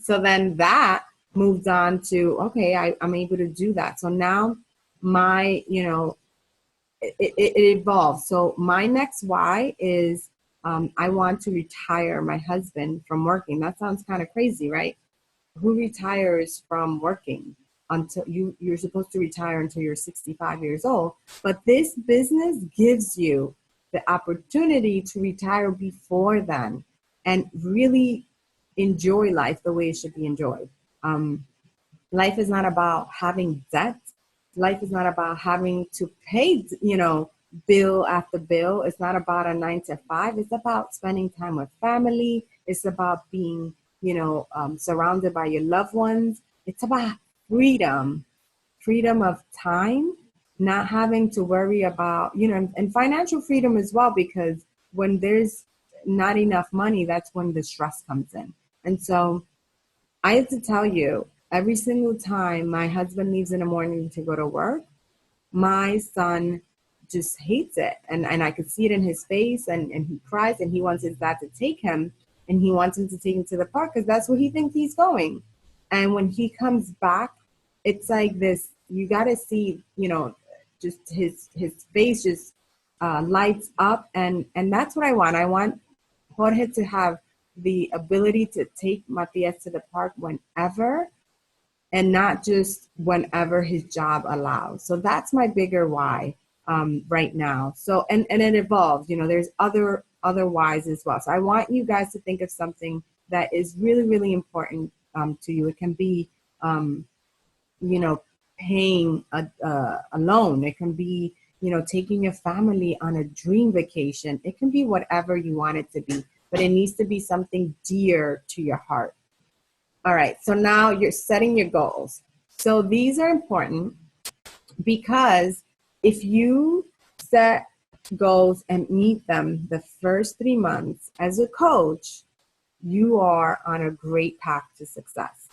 A: So then that moved on to, okay, I'm able to do that. So now my, it evolved. So my next why is I want to retire my husband from working. That sounds kind of crazy, right? Who retires from working until you're supposed to retire until you're 65 years old? But this business gives you the opportunity to retire before then and really enjoy life the way it should be enjoyed. Life is not about having debt. Life is not about having to pay, bill after bill. It's not about a 9 to 5. It's about spending time with family. It's about being, surrounded by your loved ones. It's about freedom of time, not having to worry about, and financial freedom as well, because when there's not enough money, that's when the stress comes in. And so I have to tell you, every single time my husband leaves in the morning to go to work, my son just hates it. And I could see it in his face, and he cries, and he wants his dad to take him, and he wants him to take him to the park because that's where he thinks he's going. And when he comes back, it's like this, you got to see, just his face just lights up. And that's what I want. I want Jorge to have the ability to take Matias to the park whenever, and not just whenever his job allows. So that's my bigger why right now. So, and it evolves, there's other whys as well. So I want you guys to think of something that is really, really important to you. It can be, paying a loan. It can be, taking your family on a dream vacation. It can be whatever you want it to be, but it needs to be something dear to your heart. All right, so now you're setting your goals. So these are important because if you set goals and meet them the first 3 months as a coach, you are on a great path to success.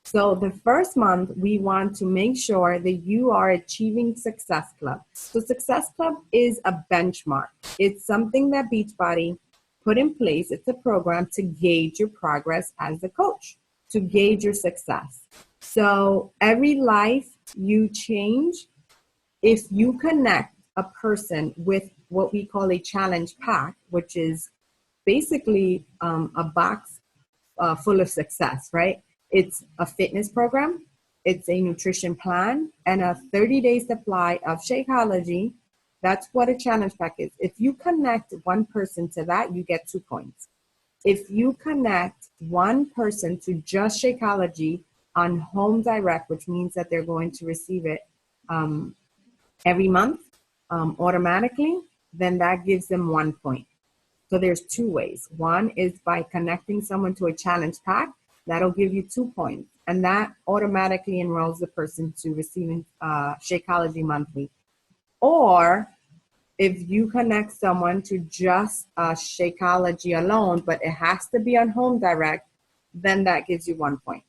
A: So the first month, we want to make sure that you are achieving Success Club. So Success Club is a benchmark. It's something that Beachbody put in place. It's a program to gauge your progress as a coach, to gauge your success. So every life you change, if you connect a person with what we call a challenge pack, which is basically a box full of success, right? It's a fitness program, it's a nutrition plan, and a 30-day supply of Shakeology. That's what a challenge pack is. If you connect one person to that, you get 2 points. If you connect one person to just Shakeology on Home Direct, which means that they're going to receive it every month automatically, then that gives them 1 point. So there's 2 ways. One is by connecting someone to a challenge pack. That'll give you 2 points. And that automatically enrolls the person to receiving Shakeology monthly. Or if you connect someone to just Shakeology alone, but it has to be on Home Direct, then that gives you 1 point.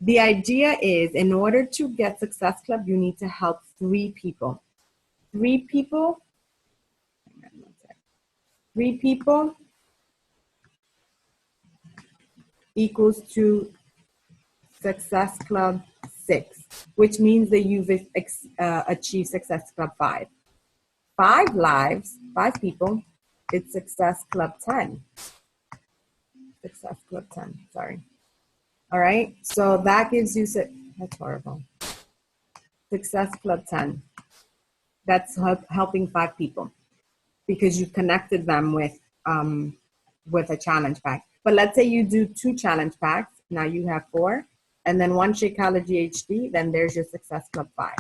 A: The idea is, in order to get Success Club, you need to help 3 people. 3 people. Hang on one sec. 3 people equals to Success Club 6, which means that you've achieved Success Club 5. 5 lives, 5 people, it's Success Club 10. Success Club 10, sorry. All right, so that gives you, that's horrible. Success Club 10. That's helping 5 people because you connected them with a challenge pack. But let's say you do 2 challenge packs. Now you have 4, and then 1 Shakeology HD. Then there's your Success Club 5.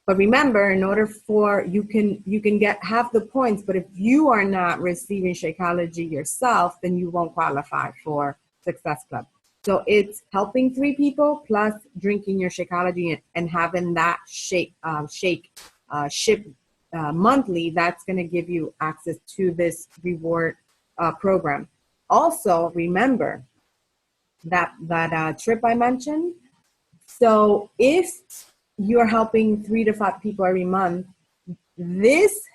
A: But remember, in order for you can get half the points. But if you are not receiving Shakeology yourself, then you won't qualify for Success Club. So it's helping 3 people plus drinking your Shakeology and having that shake ship monthly. That's going to give you access to this reward program. Also, remember that trip I mentioned. So if you're helping 3 to 5 people every month, this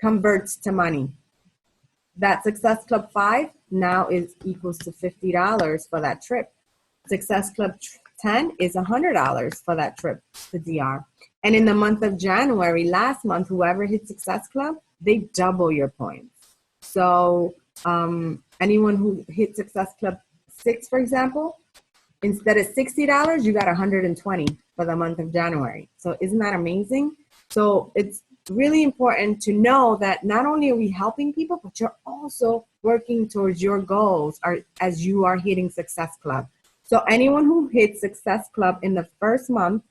A: converts to money. That Success Club 5 now is equals to $50 for that trip. Success Club 10 is $100 for that trip to DR. And in the month of January, last month, whoever hit Success Club, they double your points. So anyone who hit Success Club 6, for example, instead of $60, you got $120 for the month of January. So isn't that amazing? So it's really important to know that not only are we helping people, but you're also working towards your goals as you are hitting Success Club. So anyone who hits Success Club in the first month,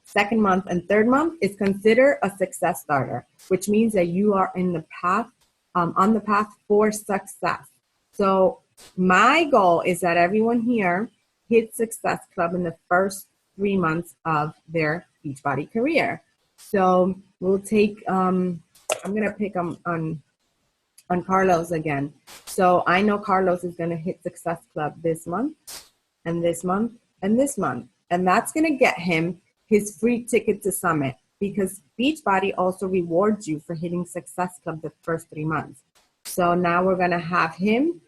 A: second month, and third month is considered a success starter, which means that you are in the path, on the path for success. So my goal is that everyone here hits Success Club in the first 3 months of their Beachbody career. So we'll take, I'm going to pick on Carlos again. So I know Carlos is going to hit Success Club this month, and this month, and this month. And that's going to get him his free ticket to Summit, because Beachbody also rewards you for hitting Success Club the first 3 months. So now we're going to have him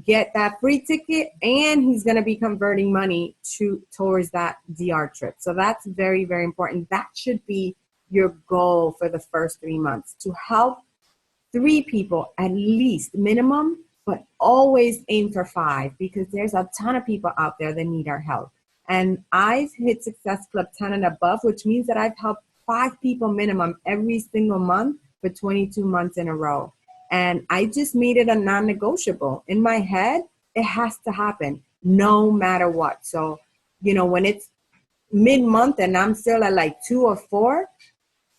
A: get that free ticket, and he's going to be converting money towards that DR trip. So that's very, very important. That should be your goal for the first 3 months, to help 3 people at least minimum, but always aim for 5, because there's a ton of people out there that need our help. And I've hit Success Club 10 and above, which means that I've helped 5 people minimum every single month for 22 months in a row. And I just made it a non-negotiable. In my head, it has to happen no matter what. So, when it's mid-month and I'm still at like 2 or 4,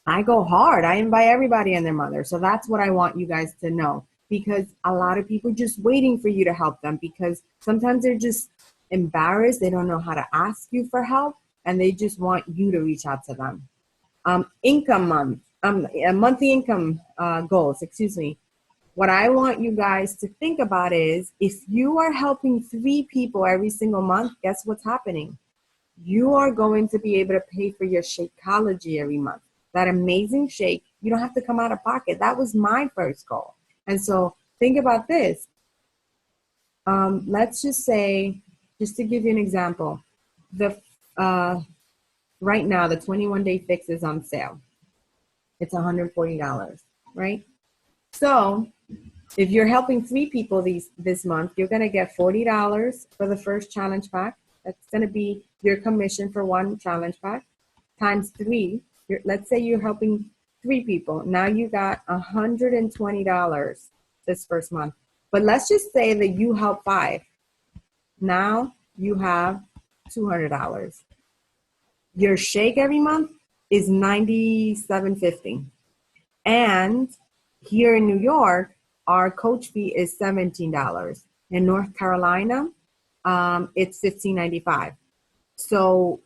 A: I go hard. I invite everybody and their mother. So that's what I want you guys to know, because a lot of people are just waiting for you to help them, because sometimes they're just embarrassed. They don't know how to ask you for help, and they just want you to reach out to them. Monthly income goals, excuse me. What I want you guys to think about is, if you are helping 3 people every single month, guess what's happening? You are going to be able to pay for your Shakeology every month. That amazing shake, you don't have to come out of pocket. That was my first goal. And so think about this. Let's just say, just to give you an example, right now the 21-day fix is on sale. It's $140, right? So if you're helping 3 people this month, you're going to get $40 for the first challenge pack. That's going to be your commission for 1 challenge pack times 3. Let's say you're helping 3 people. Now you got $120 this first month. But let's just say that you help 5. Now you have $200. Your shake every month is $97.50. And here in New York, our coach fee is $17. In North Carolina, it's $15.95. So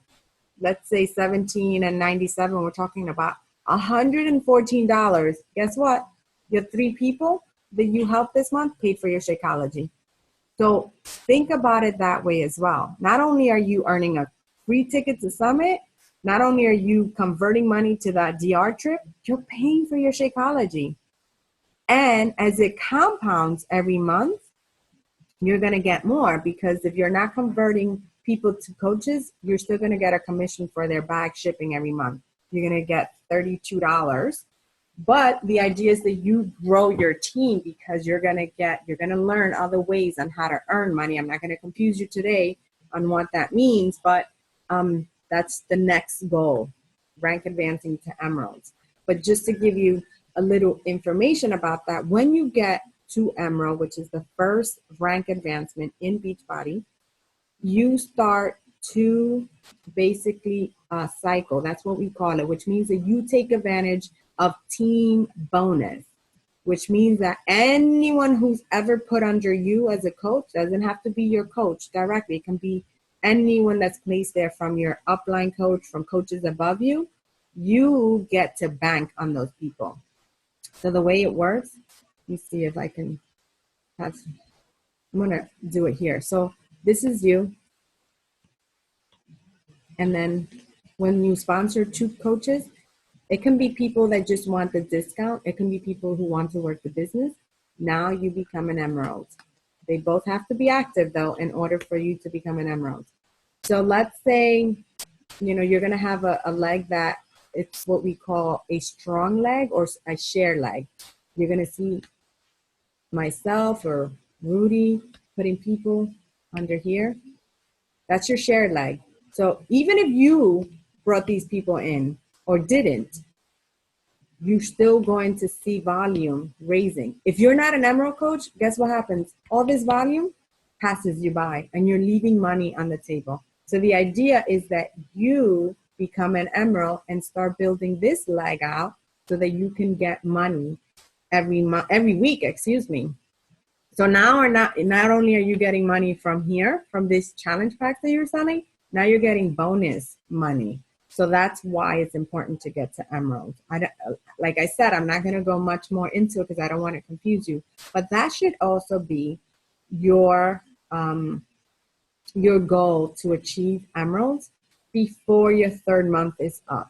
A: let's say 17 and 97, we're talking about $114. Guess what? Your 3 people that you helped this month paid for your Shakeology. So think about it that way as well. Not only are you earning a free ticket to Summit, not only are you converting money to that DR trip, you're paying for your Shakeology. And as it compounds every month, you're going to get more, because if you're not converting people to coaches, you're still going to get a commission for their bag shipping every month. You're going to get $32. But the idea is that you grow your team, because you're going to learn other ways on how to earn money. I'm not going to confuse you today on what that means, but that's the next goal, rank advancing to emeralds. But just to give you a little information about that, when you get to emerald, which is the first rank advancement in Beachbody, you start to basically cycle. That's what we call it, which means that you take advantage of team bonus, which means that anyone who's ever put under you as a coach, doesn't have to be your coach directly. It can be anyone that's placed there from your upline coach, from coaches above you. You get to bank on those people. So the way it works, let me see if I can I'm going to do it here. So this is you. And then when you sponsor 2 coaches, it can be people that just want the discount. It can be people who want to work the business. Now you become an emerald. They both have to be active, though, in order for you to become an emerald. So let's say, you're going to have a leg that it's what we call a strong leg or a share leg. You're going to see myself or Rudy putting people under here. That's your shared leg. So even if you brought these people in or didn't, you're still going to see volume raising. If you're not an emerald coach, guess what happens? All this volume passes you by and you're leaving money on the table. So the idea is that you become an emerald and start building this leg out so that you can get money every week. So now not only are you getting money from here, from this challenge pack that you're selling, now you're getting bonus money. So that's why it's important to get to emerald. Like I said, I'm not going to go much more into it because I don't want to confuse you. But that should also be your goal to achieve emeralds before your 3rd month is up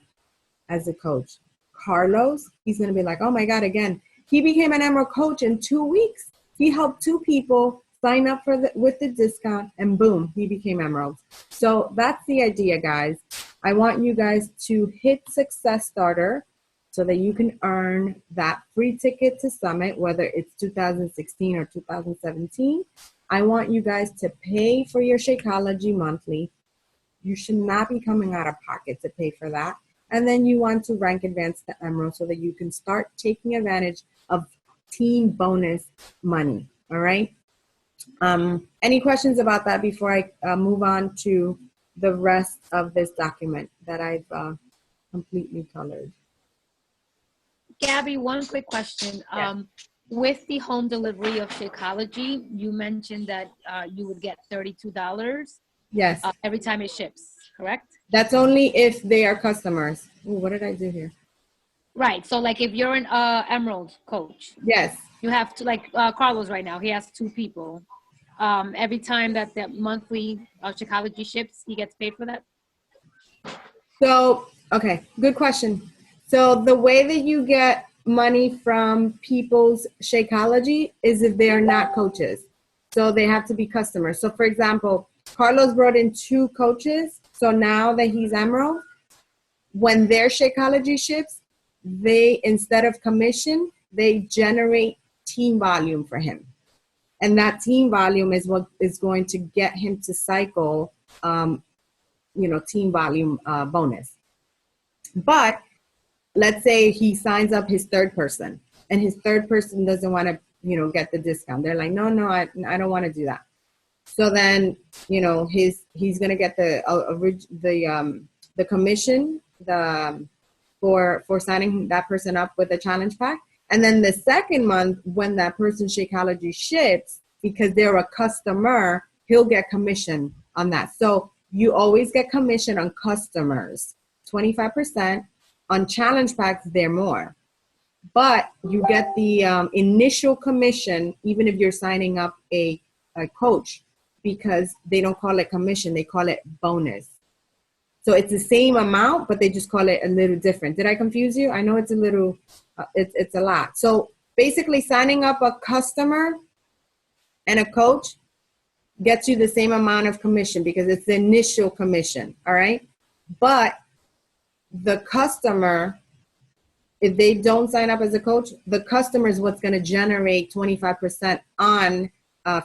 A: as a coach. Carlos, he's going to be like, oh my God, again, he became an emerald coach in 2 weeks. He helped 2 people sign up with the discount, and boom, he became emeralds. So that's the idea, guys. I want you guys to hit Success Starter so that you can earn that free ticket to Summit, whether it's 2016 or 2017. I want you guys to pay for your Shakeology monthly. You should not be coming out of pocket to pay for that. And then you want to rank advance to emerald so that you can start taking advantage of team bonus money. All right. Any questions about that before I move on to the rest of this document that I've completely colored?
E: Gabby, one quick question.
A: Yeah.
E: With the home delivery of Shakeology, you mentioned that you would get $32
A: Yes.
E: every time it ships, correct?
A: That's only if they are customers. Ooh, what did I do here?
E: Right. So like if you're an Emerald coach,
A: Yes.
E: you have to, like Carlos right now, he has 2 people. Every time that the monthly Shakeology ships, he gets paid for that?
A: So, okay, good question. So the way that you get money from people's Shakeology is if they are not coaches. So they have to be customers. So for example, Carlos brought in 2 coaches. So now that he's Emerald, when their Shakeology ships, they, instead of commission, they generate team volume for him. And that team volume is what is going to get him to cycle, team volume bonus. But let's say he signs up his 3rd person and his 3rd person doesn't want to, get the discount. They're like, no, I don't want to do that. So then, he's going to get the commission for signing that person up with a challenge pack. And then the 2nd month, when that person's Shakeology ships, because they're a customer, he'll get commission on that. So you always get commission on customers, 25%. On challenge packs, they're more. But you get the initial commission, even if you're signing up a coach, because they don't call it commission, they call it bonus. So it's the same amount, but they just call it a little different. Did I confuse you? I know it's a little, it's a lot. So basically signing up a customer and a coach gets you the same amount of commission because it's the initial commission, all right? But the customer, if they don't sign up as a coach, the customer is what's going to generate 25% on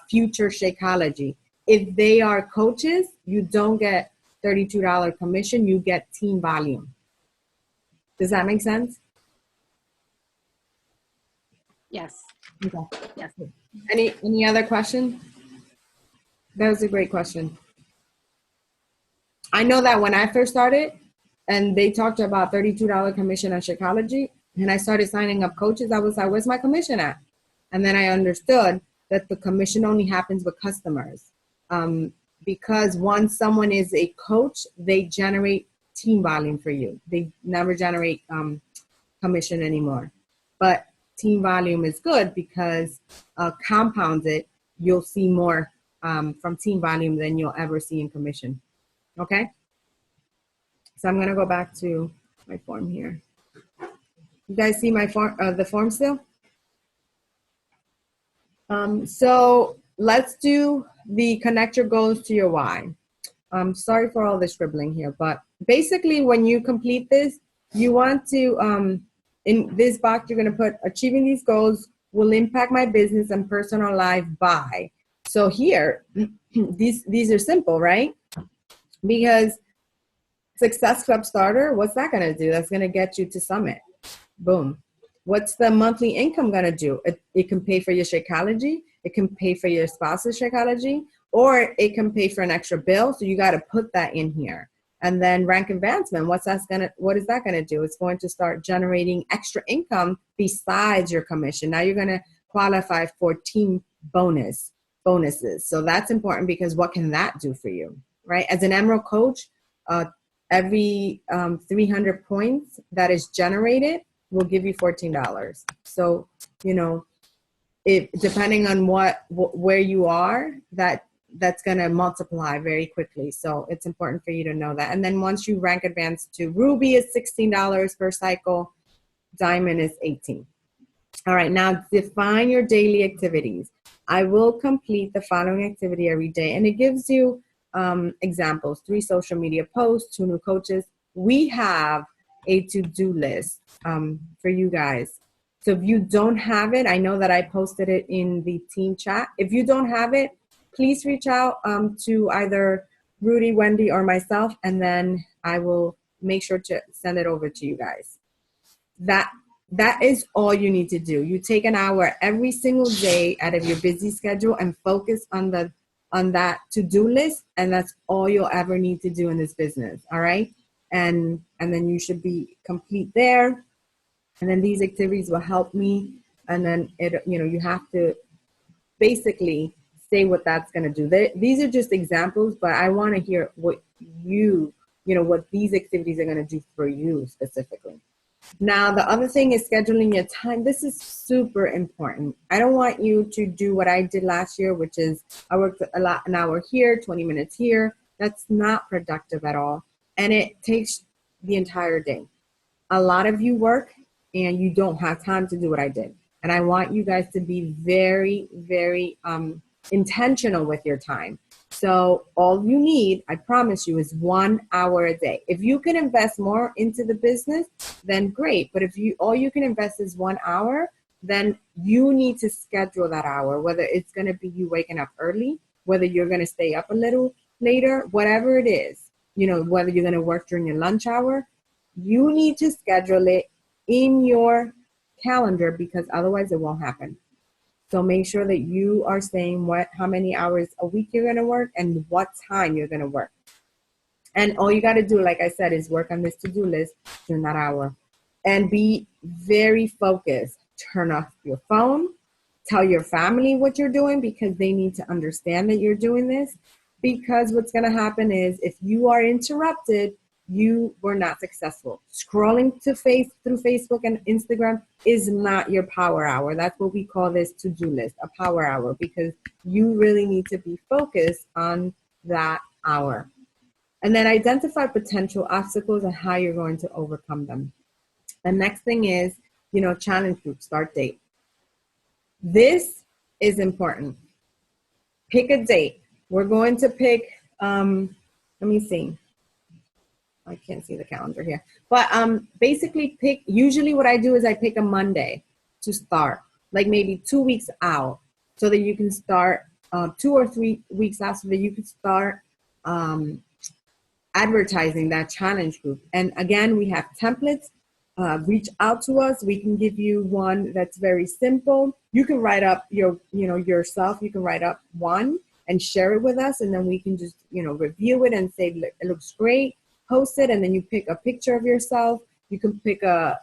A: future Shakeology. If they are coaches, you don't get $32 commission, you get team volume. Does that make sense?
E: Yes.
A: Okay.
E: Yes.
A: Any other question? That was a great question. I know that when I first started and they talked about $32 commission on Shakeology, and I started signing up coaches, I was like, where's my commission at? And then I understood that the commission only happens with customers. Because once someone is a coach, they generate team volume for you. They never generate commission anymore. But team volume is good because compounds it, you'll see more from team volume than you'll ever see in commission. Okay? So I'm gonna go back to my form here. You guys see my form, the form still? So let's do the connect your goals to your why. Sorry for all the scribbling here, but basically when you complete this, you want to, in this box, you're gonna put achieving these goals will impact my business and personal life by. So here, these are simple, right? Because Success Club Starter, what's that gonna do? That's gonna get you to Summit. Boom. What's the monthly income gonna do? It can pay for your Shakeology, it can pay for your spouse's Shakeology, or it can pay for an extra bill. So you gotta put that in here. And then rank advancement, what is that gonna do? It's going to start generating extra income besides your commission. Now you're gonna qualify for team bonuses. So that's important because what can that do for you, right? As an Emerald coach, every 300 points that is generated will give you $14. So, you know, depending on where you are, that's going to multiply very quickly. So it's important for you to know that. And then once you rank advanced to Ruby is $16 per cycle, Diamond is $18. All right, now define your daily activities. I will complete the following activity every day. And it gives you examples, 3 social media posts, 2 new coaches. We have a to-do list for you guys. So if you don't have it, I know that I posted it in the team chat. If you don't have it, please reach out to either Rudy, Wendy, or myself, and then I will make sure to send it over to you guys. That is all you need to do. You take an hour every single day out of your busy schedule and focus on that to-do list, and that's all you'll ever need to do in this business, all right? And then you should be complete there. And then these activities will help me. And then you have to basically say what that's going to do. These are just examples, but I want to hear what what these activities are going to do for you specifically. Now, the other thing is scheduling your time. This is super important. I don't want you to do what I did last year, which is I worked an hour here, 20 minutes here. That's not productive at all. And it takes the entire day. A lot of you work and you don't have time to do what I did. And I want you guys to be very, very intentional with your time. So all you need, I promise you, is 1 hour a day. If you can invest more into the business, then great. But if all you can invest is 1 hour, then you need to schedule that hour, whether it's going to be you waking up early, whether you're going to stay up a little later, whatever it is, whether you're going to work during your lunch hour, you need to schedule it in your calendar because otherwise it won't happen. So make sure that you are saying how many hours a week you're going to work and what time you're going to work. And all you got to do, like I said, is work on this to-do list during that hour and be very focused. Turn off your phone. Tell your family what you're doing because they need to understand that you're doing this. Because what's going to happen is if you are interrupted, you were not successful. Scrolling through Facebook and Instagram is not your power hour. That's what we call this to-do list, a power hour, because you really need to be focused on that hour. And then identify potential obstacles and how you're going to overcome them. The next thing is, challenge group start date. This is important. Pick a date. We're going to pick, let me see. I can't see the calendar here. But basically usually what I do is I pick a Monday to start, like maybe 2 weeks out, so that you can start 2 or 3 weeks out, so that you can start advertising that challenge group. And again, we have templates. Reach out to us. We can give you one that's very simple. You can write up yourself. You can write up one and share it with us, and then we can just, review it and say, it looks great. Post it, and then you pick a picture of yourself. You can pick a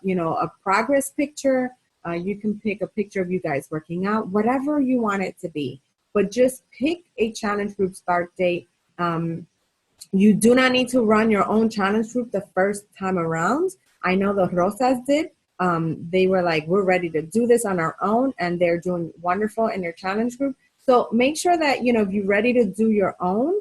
A: progress picture. You can pick a picture of you guys working out, whatever you want it to be. But just pick a challenge group start date. You do not need to run your own challenge group the first time around. I know the Rosas did. They were like, we're ready to do this on our own, and they're doing wonderful in their challenge group. So make sure that, if you're ready to do your own,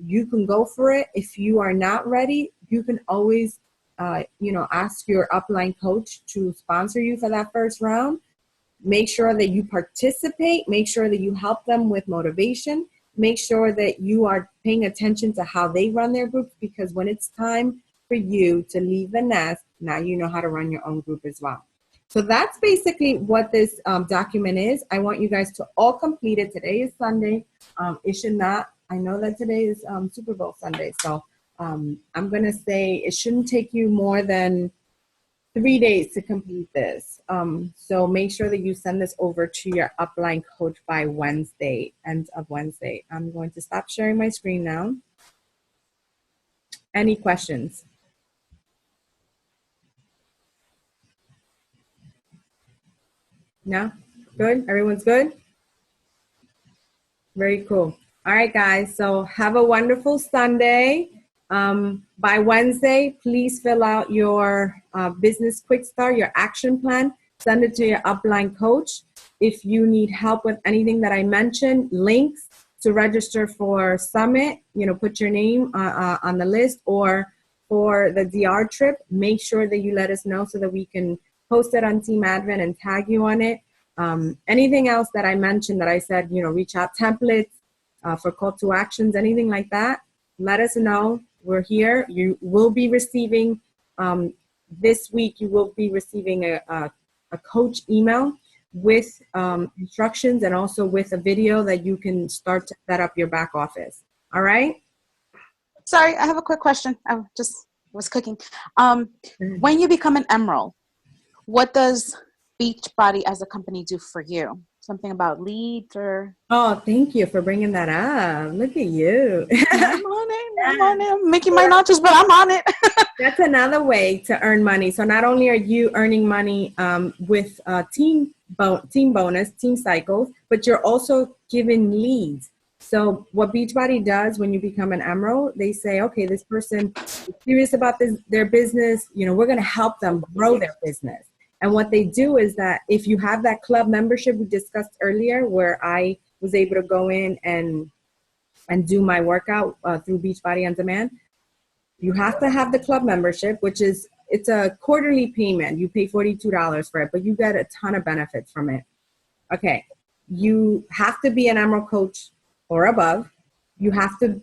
A: you can go for it. If you are not ready, you can always, ask your upline coach to sponsor you for that first round. Make sure that you participate. Make sure that you help them with motivation. Make sure that you are paying attention to how they run their groups, because when it's time for you to leave the nest, now you know how to run your own group as well. So that's basically what this document is. I want you guys to all complete it. Today is Sunday. It should not, I know that today is Super Bowl Sunday. So I'm going to say it shouldn't take you more than 3 days to complete this. So make sure that you send this over to your upline coach by Wednesday, end of Wednesday. I'm going to stop sharing my screen now. Any questions? No? Good? Everyone's good? Very cool. All right, guys. So have a wonderful Sunday. By Wednesday, please fill out your business quick start, your action plan. Send it to your upline coach. If you need help with anything that I mentioned, links to register for Summit, put your name on the list, or for the DR trip, make sure that you let us know so that we can post it on Team Advent and tag you on it. Anything else that I mentioned that I said, reach out, templates for call to actions, anything like that, let us know. We're here. You will be receiving, this week, you will be receiving a coach email with instructions, and also with a video that you can start to set up your back office. All right?
B: Sorry, I have a quick question. I just was cooking. When you become an Emerald, what does Beachbody as a company do for you? Something about leads or?
A: Oh, thank you for bringing that up. Look at you.
B: I'm on it. I'm making my notches, but I'm on it.
A: That's another way to earn money. So not only are you earning money with team bonus, team cycles, but you're also giving leads. So what Beachbody does when you become an Emerald, they say, okay, this person is serious about their business. We're going to help them grow their business. And what they do is that if you have that club membership we discussed earlier, where I was able to go in and do my workout through Beachbody On Demand, you have to have the club membership, it's a quarterly payment. You pay $42 for it, but you get a ton of benefits from it. Okay, you have to be an Emerald coach or above. You have to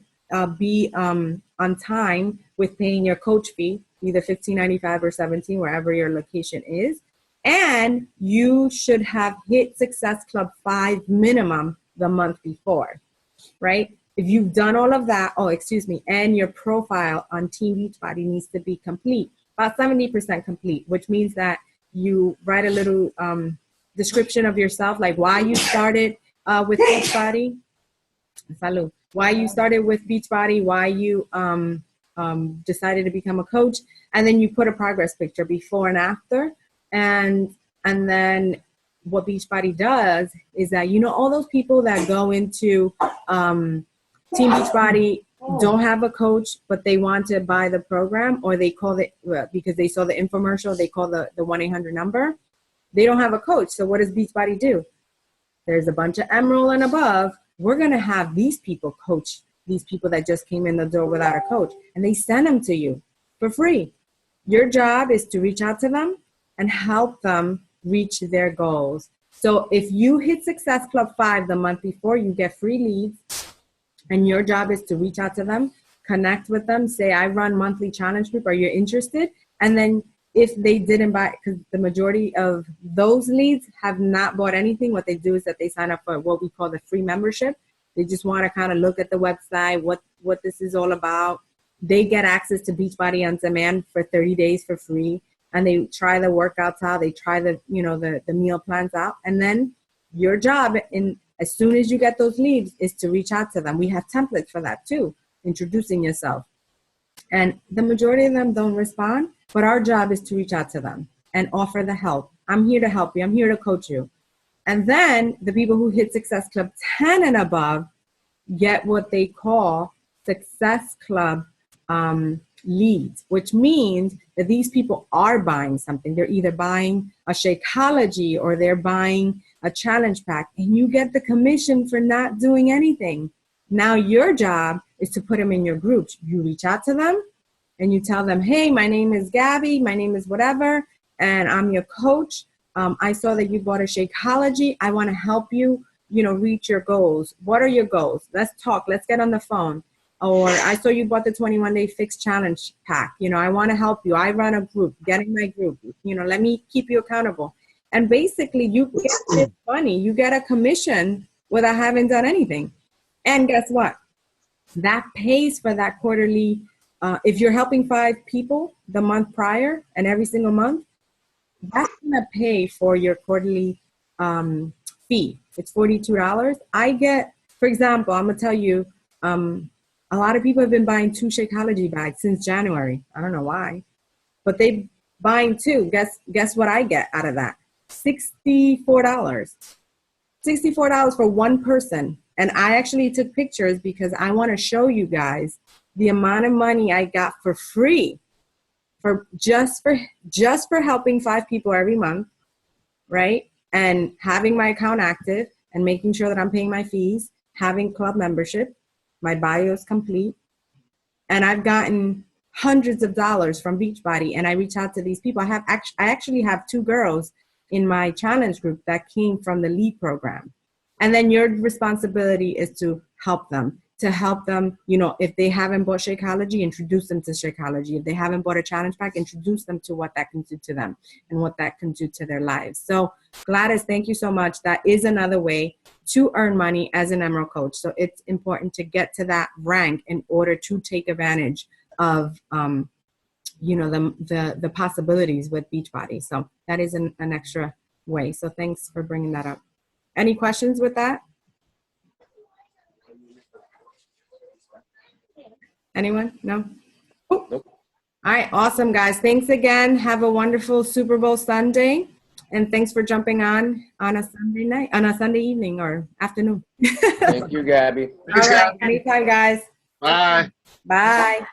A: be on time with paying your coach fee, either $15.95 or $17, wherever your location is. And you should have hit Success Club 5 minimum the month before, right? If you've done all of that, and your profile on Team Beachbody needs to be complete, about 70% complete, which means that you write a little description of yourself, like why you started with Beachbody. Salud. Why you started with Beachbody, why you decided to become a coach, and then you put a progress picture before and after. And then what Beachbody does is that, all those people that go into Team Beachbody, don't have a coach, but they want to buy the program, or they call it because they saw the infomercial, they call the 1-800 number. They don't have a coach. So what does Beachbody do? There's a bunch of Emerald and above. We're going to have these people coach these people that just came in the door without a coach, and they send them to you for free. Your job is to reach out to them and help them reach their goals. So if you hit Success Club 5 the month before, you get free leads, and your job is to reach out to them, connect with them, say, I run monthly challenge group, are you interested? And then if they didn't buy, because the majority of those leads have not bought anything, what they do is that they sign up for what we call the free membership. They just want to kind of look at the website, what this is all about. They get access to Beachbody On Demand for 30 days for free. And they try the workouts out, they try the meal plans out. And then your job, as soon as you get those leads, is to reach out to them. We have templates for that too, introducing yourself. And the majority of them don't respond, but our job is to reach out to them and offer the help. I'm here to help you. I'm here to coach you. And then the people who hit Success Club 10 and above get what they call Success Club leads, which means that these people are buying something. They're either buying a Shakeology or they're buying a challenge pack, and you get the commission for not doing anything. Now your job is to put them in your groups. You reach out to them and you tell them, hey, my name is Gabby, my name is whatever, and I'm your coach. I saw that you bought a Shakeology. I want to help you, reach your goals. What are your goals? Let's talk. Let's get on the phone. Or I saw you bought the 21-day fix challenge pack. I want to help you. I run a group. Get in my group. Let me keep you accountable. And basically, you get this money. You get a commission without having done anything. And guess what? That pays for that quarterly. If you're helping 5 people the month prior and every single month, that's going to pay for your quarterly fee. It's $42. I get, for example, I'm going to tell you, a lot of people have been buying 2 Shakeology bags since January. I don't know why, but they buying 2. Guess what I get out of that? $64. $64 for one person. And I actually took pictures because I want to show you guys the amount of money I got for free for just for helping 5 people every month, right? And having my account active and making sure that I'm paying my fees, having club membership, my bio is complete. And I've gotten hundreds of dollars from Beachbody, and I reach out to these people. I actually have 2 girls in my challenge group that came from the LEAD program. And then your responsibility is to help them, if they haven't bought Shakeology, introduce them to Shakeology. If they haven't bought a challenge pack, introduce them to what that can do to them and what that can do to their lives. So Gladys, thank you so much. That is another way to earn money as an Emerald coach. So it's important to get to that rank in order to take advantage of, the possibilities with Beachbody. So that is an extra way. So thanks for bringing that up. Any questions with that? Anyone? No?
C: Nope.
A: All right, awesome, guys. Thanks again. Have a wonderful Super Bowl Sunday. And thanks for jumping on a Sunday evening or afternoon.
C: Thank you, Gabby.
A: All right, anytime, guys.
D: Bye.
A: Bye.